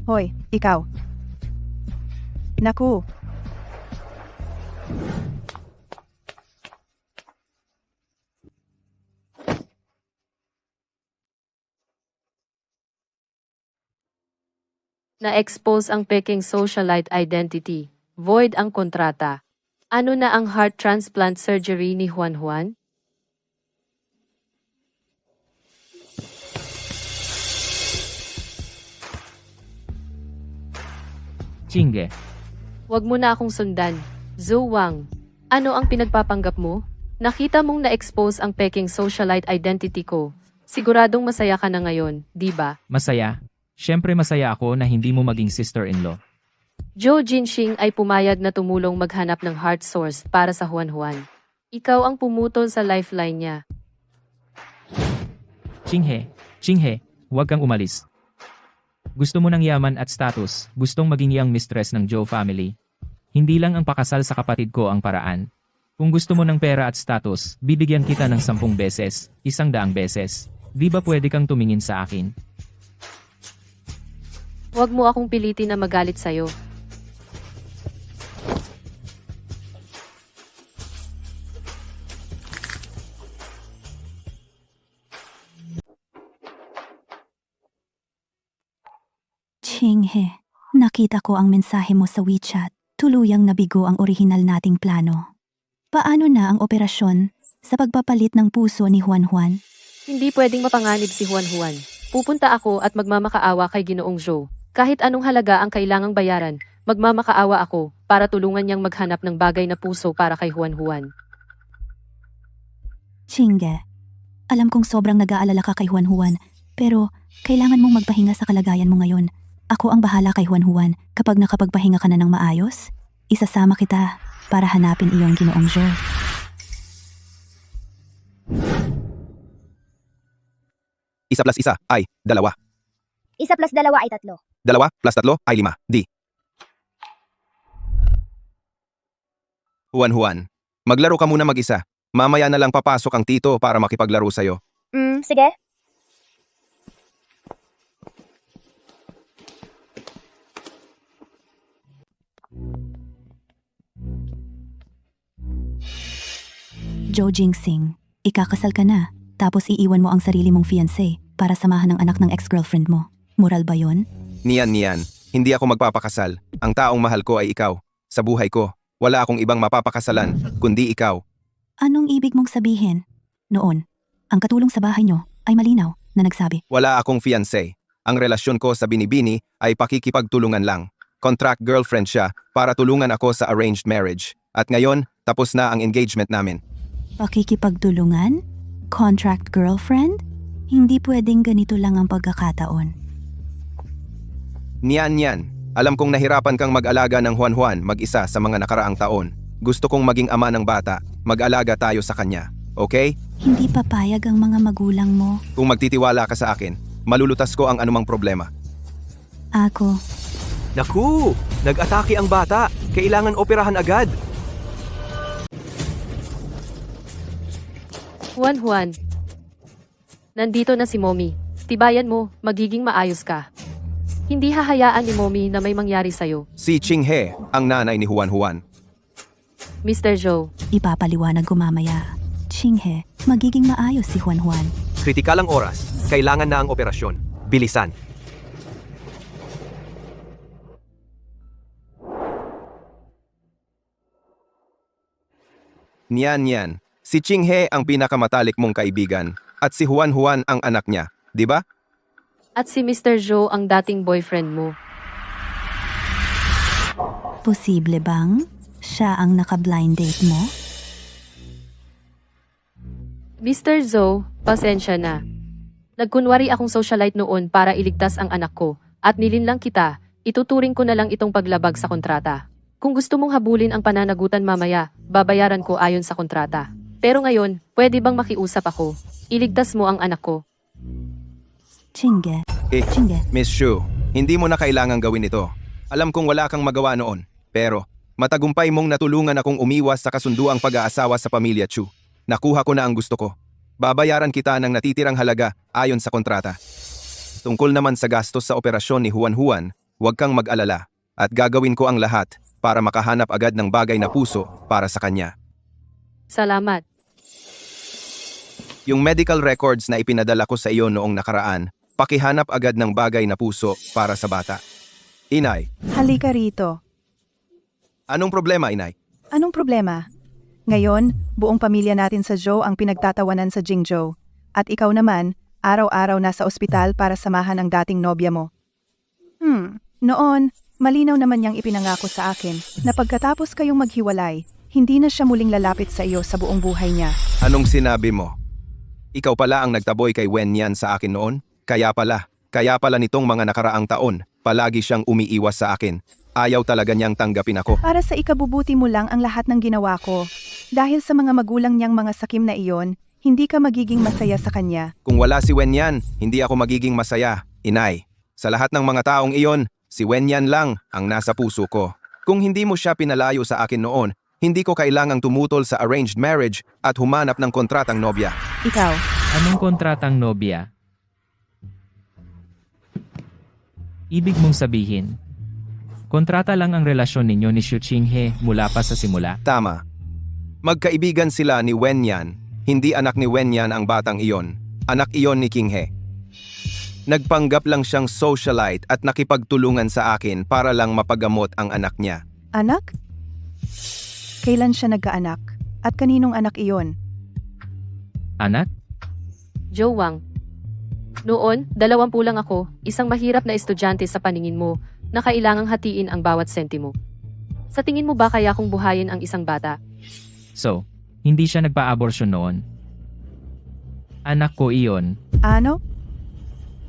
Hoy, ikaw. Naku. Na-expose ang peking socialite identity. Void ang kontrata. Ano na ang heart transplant surgery ni Juan Juan? Qingye. Huwag mo na akong sundan. Zhou Wang, ano ang pinagpapanggap mo? Nakita mong na-expose ang peking socialite identity ko. Siguradong masaya ka na ngayon, di ba? Masaya? Siyempre masaya ako na hindi mo maging sister-in-law. Zhou Jinxing ay pumayag na tumulong maghanap ng heart source para sa Juan Juan. Ikaw ang pumutol sa lifeline niya. Qinghe, huwag kang umalis. Gusto mo ng yaman at status, gustong maging young mistress ng Zhou family. Hindi lang ang pakasal sa kapatid ko ang paraan. Kung gusto mo ng pera at status, bibigyan kita ng 10 beses, 100 beses. Di ba pwede kang tumingin sa akin? Huwag mo akong pilitin na magalit sa'yo. Qinghe, nakita ko ang mensahe mo sa WeChat. Tuluyang nabigo ang orihinal nating plano. Paano na ang operasyon sa pagpapalit ng puso ni Juan Juan? Hindi pwedeng mapanganib si Juan Juan. Pupunta ako at magmamakaawa kay Ginoong Joe. Kahit anong halaga ang kailangang bayaran, magmamakaawa ako para tulungan niyang maghanap ng bagay na puso para kay Juan Juan. Chinge, alam kong sobrang nag-aalala ka kay Juan Juan, pero kailangan mong magpahinga sa kalagayan mo ngayon. Ako ang bahala kay Juan Juan. Kapag nakapagpahinga ka na ng maayos, isasama kita para hanapin iyong Ginoong Joe. Isa plus isa ay 2. 1 plus 2 ay 3. 2 plus 3 ay 5. Di. Juan, maglaro ka muna mag-isa. Mamaya na lang papasok ang tito para makipaglaro sa'yo. Sige. Joe Jingsing, ikakasal ka na, tapos iiwan mo ang sarili mong fiancé para samahan ang anak ng ex-girlfriend mo. Moral ba yon? Niyan. Hindi ako magpapakasal. Ang taong mahal ko ay ikaw. Sa buhay ko, wala akong ibang mapapakasalan, kundi ikaw. Anong ibig mong sabihin? Noon, ang katulong sa bahay nyo ay malinaw na nagsabi. Wala akong fiancé. Ang relasyon ko sa binibini ay pakikipagtulungan lang. Contract girlfriend siya para tulungan ako sa arranged marriage. At ngayon, tapos na ang engagement namin. Pakikipagtulungan? Contract girlfriend? Hindi pwedeng ganito lang ang pagkakataon. Niyan. Alam kong nahirapan kang mag-alaga ng Juan mag-isa sa mga nakaraang taon. Gusto kong maging ama ng bata. Mag-alaga tayo sa kanya. Okay? Hindi papayag ang mga magulang mo. Kung magtitiwala ka sa akin, malulutas ko ang anumang problema. Ako. Naku! Nag-atake ang bata. Kailangan operahan agad. Juan, nandito na si Mommy. Tibayan mo, magiging maayos ka. Hindi hahayaan ni Mommy na may mangyari sa'yo. Si Chinghe, ang nanay ni Juan. Mr. Joe. Ipapaliwanag ko mamaya. Chinghe, magiging maayos si Juan. Kritikal ang oras. Kailangan na ang operasyon. Bilisan. Niyan. Si Chinghe ang pinakamatalik mong kaibigan at si Juan ang anak niya, di ba? At si Mr. Joe ang dating boyfriend mo. Posible bang siya ang naka-blind date mo? Mr. Joe, pasensya na. Nagkunwari akong socialite noon para iligtas ang anak ko at nilinlang kita, ituturing ko na lang itong paglabag sa kontrata. Kung gusto mong habulin ang pananagutan mamaya, babayaran ko ayon sa kontrata. Pero ngayon, pwede bang makiusap ako? Iligtas mo ang anak ko. Chinge. Miss Shu, hindi mo na kailangang gawin ito. Alam kong wala kang magawa noon, pero matagumpay mong natulungan akong umiwas sa kasunduang pag-aasawa sa pamilya Chu. Nakuha ko na ang gusto ko. Babayaran kita ng natitirang halaga ayon sa kontrata. Tungkol naman sa gastos sa operasyon ni Juan, huwag kang mag-alala at gagawin ko ang lahat para makahanap agad ng bagay na puso para sa kanya. Salamat. Yung medical records na ipinadala ko sa iyo noong nakaraan, pakihanap agad ng bagay na puso para sa bata. Inay. Halika rito. Anong problema, Inay? Anong problema? Ngayon, buong pamilya natin sa Joe ang pinagtatawanan sa Jingzhou. At ikaw naman, araw-araw nasa ospital para samahan ang dating nobya mo. Noon, malinaw naman niyang ipinangako sa akin na pagkatapos kayong maghiwalay, hindi na siya muling lalapit sa iyo sa buong buhay niya. Anong sinabi mo? Ikaw pala ang nagtaboy kay Wen Yan sa akin noon? Kaya pala nitong mga nakaraang taon, palagi siyang umiiwas sa akin. Ayaw talaga niyang tanggapin ako. Para sa ikabubuti mo lang ang lahat ng ginawa ko. Dahil sa mga magulang niyang mga sakim na iyon, hindi ka magiging masaya sa kanya. Kung wala si Wen Yan, hindi ako magiging masaya, Inay. Sa lahat ng mga taong iyon, si Wen Yan lang ang nasa puso ko. Kung hindi mo siya pinalayo sa akin noon, hindi ko kailangang tumutol sa arranged marriage at humanap ng kontratang nobya. Ikaw. Anong kontratang nobya? Ibig mong sabihin, kontrata lang ang relasyon ninyo ni Xu Chinghe mula pa sa simula? Tama. Magkaibigan sila ni Wen Yan. Hindi anak ni Wen Yan ang batang iyon. Anak iyon ni Qinghe. Nagpanggap lang siyang socialite at nakipagtulungan sa akin para lang mapagamot ang anak niya. Anak? Kailan siya nagkaanak? At kaninong anak iyon? Anak? Joe Wang. Noon, 20 lang ako, isang mahirap na estudyante sa paningin mo, na kailangang hatiin ang bawat sentimo. Sa tingin mo ba kaya kung buhayin ang isang bata? So, hindi siya nagpa-abortion noon. Anak ko iyon. Ano?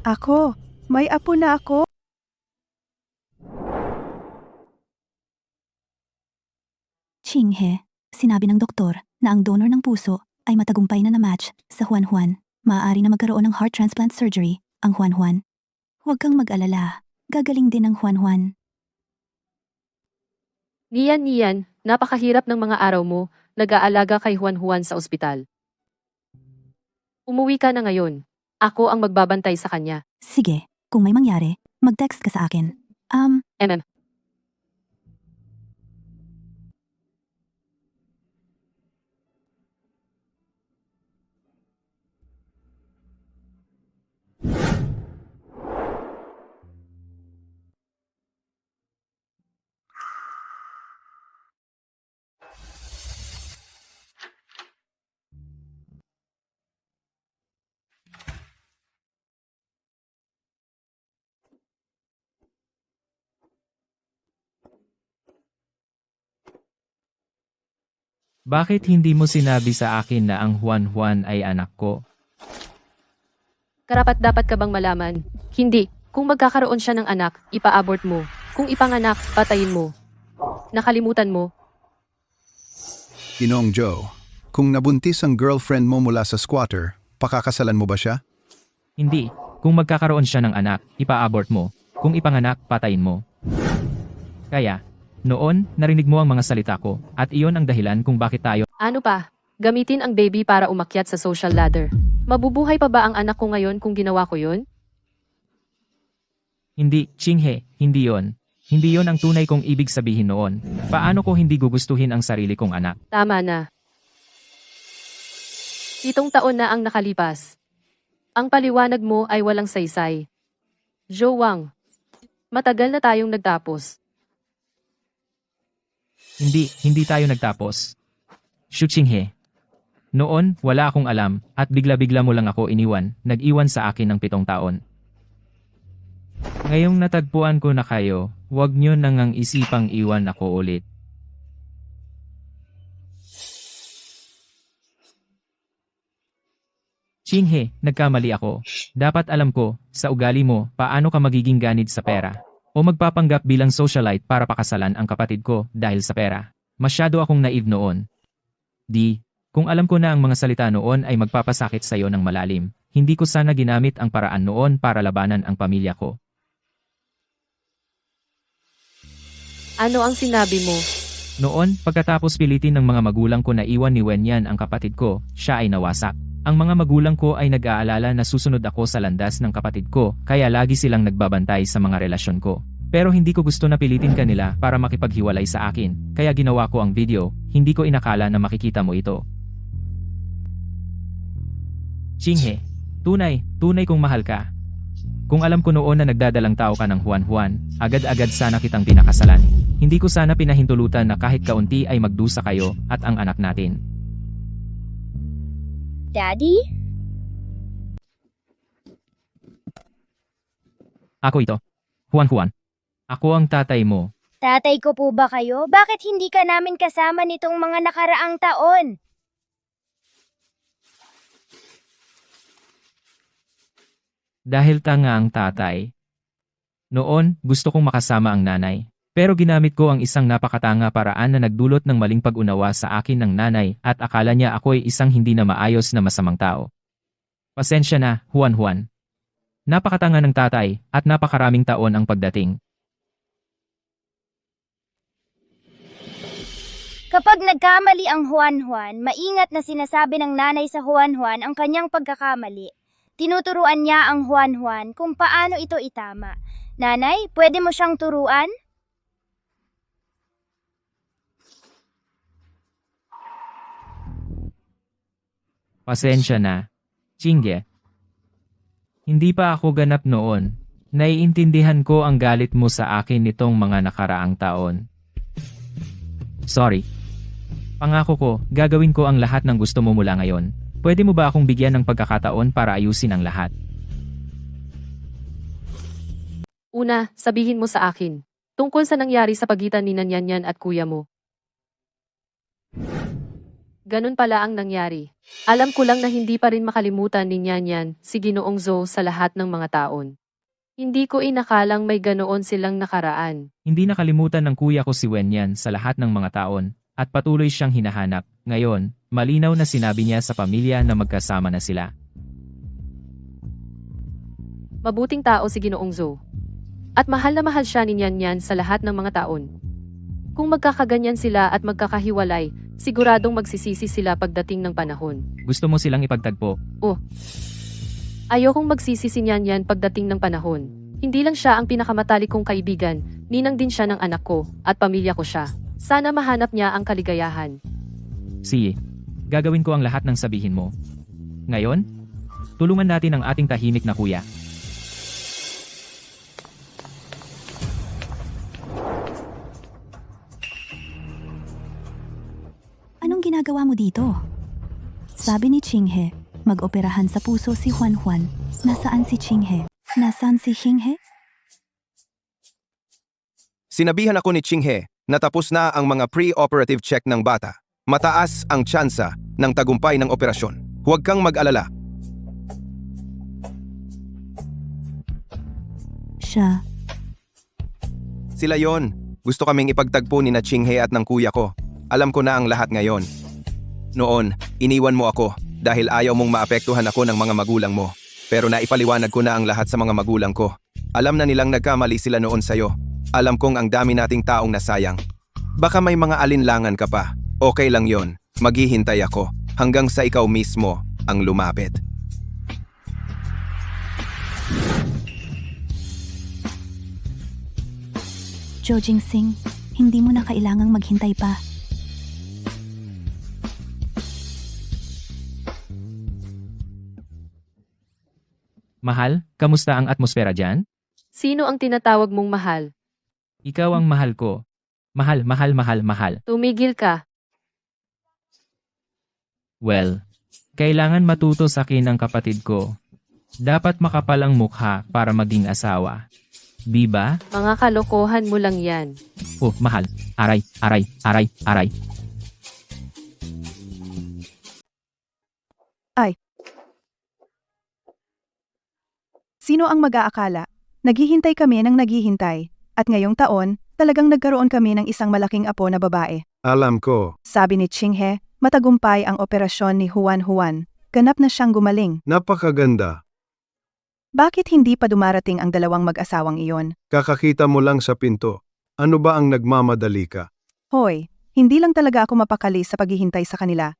Ako? May apo na ako? Chinghe, sinabi ng doktor na ang donor ng puso ay matagumpay na na-match sa Juan Juan. Maaari na magkaroon ng heart transplant surgery ang Juan Juan. Huwag kang mag-alala. Gagaling din ang Juan Juan. Niyan, napakahirap ng mga araw mo, nag-aalaga kay Juan Juan sa ospital. Umuwi ka na ngayon. Ako ang magbabantay sa kanya. Sige, kung may mangyari, mag-text ka sa akin. MM. Bakit hindi mo sinabi sa akin na ang Juan Juan ay anak ko? Karapat-dapat ka bang malaman? Hindi. Kung magkakaroon siya ng anak, ipa-abort mo. Kung ipanganak, patayin mo. Nakalimutan mo? Ginoong Joe, kung nabuntis ang girlfriend mo mula sa squatter, pakakasalan mo ba siya? Hindi. Kung magkakaroon siya ng anak, ipa-abort mo. Kung ipanganak, patayin mo. Kaya, noon, narinig mo ang mga salita ko, at iyon ang dahilan kung bakit tayo. Ano pa? Gamitin ang baby para umakyat sa social ladder. Mabubuhay pa ba ang anak ko ngayon kung ginawa ko yun? Hindi, Chinghe, hindi yon. Hindi yon ang tunay kong ibig sabihin noon. Paano ko hindi gugustuhin ang sarili kong anak? Tama na. 7 taon na ang nakalipas. Ang paliwanag mo ay walang saysay. Joe Wang, matagal na tayong nagtapos. Hindi tayo nagtapos. Shu Chinghe. Noon, wala akong alam, at bigla-bigla mo lang ako iniwan, nag-iwan sa akin ng 7 taon. Ngayong natagpuan ko na kayo, huwag nyo nang isipang iwan ako ulit. Chinghe, nagkamali ako. Dapat alam ko, sa ugali mo, paano ka magiging ganid sa pera. O magpapanggap bilang socialite para pakasalan ang kapatid ko dahil sa pera. Masyado akong naive noon. Kung alam ko na ang mga salita noon ay magpapasakit sa iyo ng malalim, hindi ko sana ginamit ang paraan noon para labanan ang pamilya ko. Ano ang sinabi mo? Noon, pagkatapos pilitin ng mga magulang ko na iwan ni Wenyan ang kapatid ko, siya ay nawasak. Ang mga magulang ko ay nag-aalala na susunod ako sa landas ng kapatid ko, kaya lagi silang nagbabantay sa mga relasyon ko. Pero hindi ko gusto na pilitin kanila para makipaghiwalay sa akin, kaya ginawa ko ang video, hindi ko inakala na makikita mo ito. Chinghe, tunay kong mahal ka. Kung alam ko noon na nagdadalang tao ka ng Juan Juan, agad-agad sana kitang pinakasalan. Hindi ko sana pinahintulutan na kahit kaunti ay magdusa kayo at ang anak natin. Daddy? Ako ito. Juan Juan. Ako ang tatay mo. Tatay ko po ba kayo? Bakit hindi ka namin kasama nitong mga nakaraang taon? Dahil tanga ang tatay. Noon, gusto kong makasama ang nanay. Pero ginamit ko ang isang napakatanga paraan na nagdulot ng maling pag-unawa sa akin ng nanay at akala niya ako'y isang hindi na maayos na masamang tao. Pasensya na, Juan Juan. Napakatanga ng tatay at napakaraming taon ang pagdating. Kapag nagkamali ang Juan Juan, maingat na sinasabi ng nanay sa Juan Juan ang kanyang pagkakamali. Tinuturuan niya ang Juan Juan kung paano ito itama. Nanay, pwede mo siyang turuan? Pasensya na. Chinghe. Hindi pa ako ganap noon. Naiintindihan ko ang galit mo sa akin nitong mga nakaraang taon. Sorry. Pangako ko, gagawin ko ang lahat ng gusto mo mula ngayon. Pwede mo ba akong bigyan ng pagkakataon para ayusin ang lahat? Una, sabihin mo sa akin. Tungkol sa nangyari sa pagitan ni Nyanyan at kuya mo. Ganun pala ang nangyari. Alam ko lang na hindi pa rin makalimutan ni Nyanyan si Ginoong Zhou sa lahat ng mga taon. Hindi ko inakalang may ganoon silang nakaraan. Hindi nakalimutan ng kuya ko si Wenyan sa lahat ng mga taon, at patuloy siyang hinahanap. Ngayon, malinaw na sinabi niya sa pamilya na magkasama na sila. Mabuting tao si Ginoong Zhou. At mahal na mahal siya ni Nyanyan sa lahat ng mga taon. Kung magkakaganyan sila at magkakahiwalay, siguradong magsisisi sila pagdating ng panahon. Gusto mo silang ipagtagpo? Ayokong magsisi si Nyanyan pagdating ng panahon. Hindi lang siya ang pinakamatalik kong kaibigan, ninang din siya ng anak ko, at pamilya ko siya. Sana mahanap niya ang kaligayahan. Sige, gagawin ko ang lahat ng sabihin mo. Ngayon, tulungan natin ang ating tahimik na kuya. Anong ginagawa mo dito? Sabi ni Chinghe, mag-operahan sa puso si Juan Juan. Nasaan si Chinghe? Nasaan si Chinghe? Sinabihan ako ni Chinghe na tapos na ang mga pre-operative check ng bata. Mataas ang tsansa ng tagumpay ng operasyon. Huwag kang mag-alala. Siya. Sila yon. Gusto kaming ipagtagpo ni na Chinghe at ng kuya ko. Alam ko na ang lahat ngayon. Noon, iniwan mo ako dahil ayaw mong maapektuhan ako ng mga magulang mo. Pero naipaliwanag ko na ang lahat sa mga magulang ko. Alam na nilang nagkamali sila noon sa'yo. Alam kong ang dami nating taong nasayang. Baka may mga alinlangan ka pa. Okay lang yon. Maghihintay ako hanggang sa ikaw mismo ang lumapit. Jo Jingsing, hindi mo na kailangang maghintay pa. Mahal, kamusta ang atmosfera dyan? Sino ang tinatawag mong mahal? Ikaw ang mahal ko. Mahal, mahal, mahal, mahal. Tumigil ka. Well, kailangan matuto sa akin ang kapatid ko. Dapat makapal ang mukha para maging asawa. Di ba? Mga kalokohan mo lang yan. Oh, mahal. Aray, aray, aray, aray. Sino ang mag-aakala? Naghihintay kami ng naghihintay. At ngayong taon, talagang nagkaroon kami ng isang malaking apo na babae. Alam ko, Sabi ni Chinghe, matagumpay ang operasyon ni Juan Juan. Ganap na siyang gumaling. napakaganda. Bakit hindi pa dumarating ang dalawang mag-asawang iyon? Kakakita mo lang sa pinto. Ano ba ang nagmamadali ka? Hoy, hindi lang talaga ako mapakali sa paghihintay sa kanila.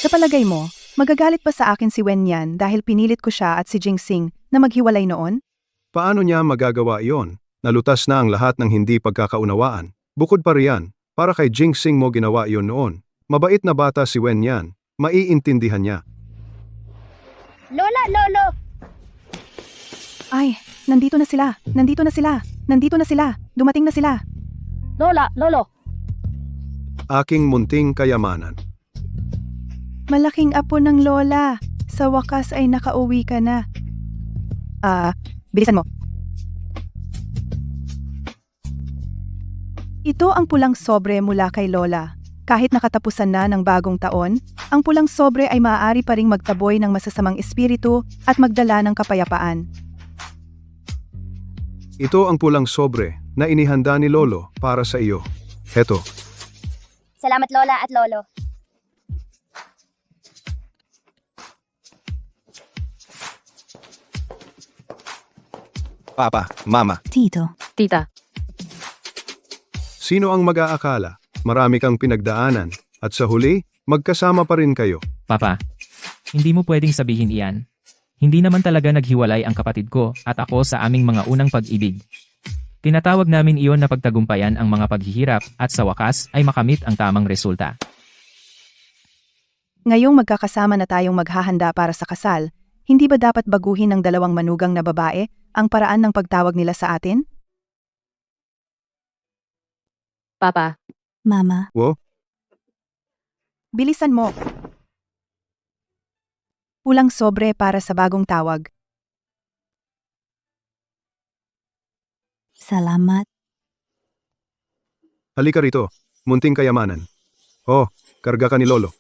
Sa palagay mo, magagalit pa sa akin si Wenyan dahil pinilit ko siya at si Jingsing na maghiwalay noon? Paano niya magagawa iyon? Nalutas na ang lahat ng hindi pagkakaunawaan. Bukod pa riyan, para kay Jingsing mo ginawa iyon noon. Mabait na bata si Wenyan. Maiintindihan niya. Lola, lolo! Ay, nandito na sila. Nandito na sila. Nandito na sila. Dumating na sila. Lola, lolo! Aking munting kayamanan. Malaking apo ng lola. Sa wakas ay nakauwi ka na. Bilisan mo. Ito ang pulang sobre mula kay lola. Kahit nakatapusan na ng bagong taon, ang pulang sobre ay maaari pa ring magtaboy ng masasamang espiritu at magdala ng kapayapaan. Ito ang pulang sobre na inihanda ni Lolo para sa iyo. Heto. Salamat lola at lolo. Papa, Mama. Tito. Tita, Sino ang mag-aakala? Marami kang pinagdaanan. At sa huli, magkasama pa rin kayo. Papa, hindi mo pwedeng sabihin iyan. Hindi naman talaga naghiwalay ang kapatid ko at ako sa aming mga unang pag-ibig. Tinatawag namin iyon na pagtagumpayan ang mga paghihirap at sa wakas ay makamit ang tamang resulta. Ngayong magkakasama na tayong maghahanda para sa kasal, hindi ba dapat baguhin ng dalawang manugang na babae ang paraan ng pagtawag nila sa atin? Papa, Mama, Wo? Bilisan mo. Pulang sobre para sa bagong tawag. salamat. Halika rito. Munting kayamanan. Oh, karga ka ni Lolo.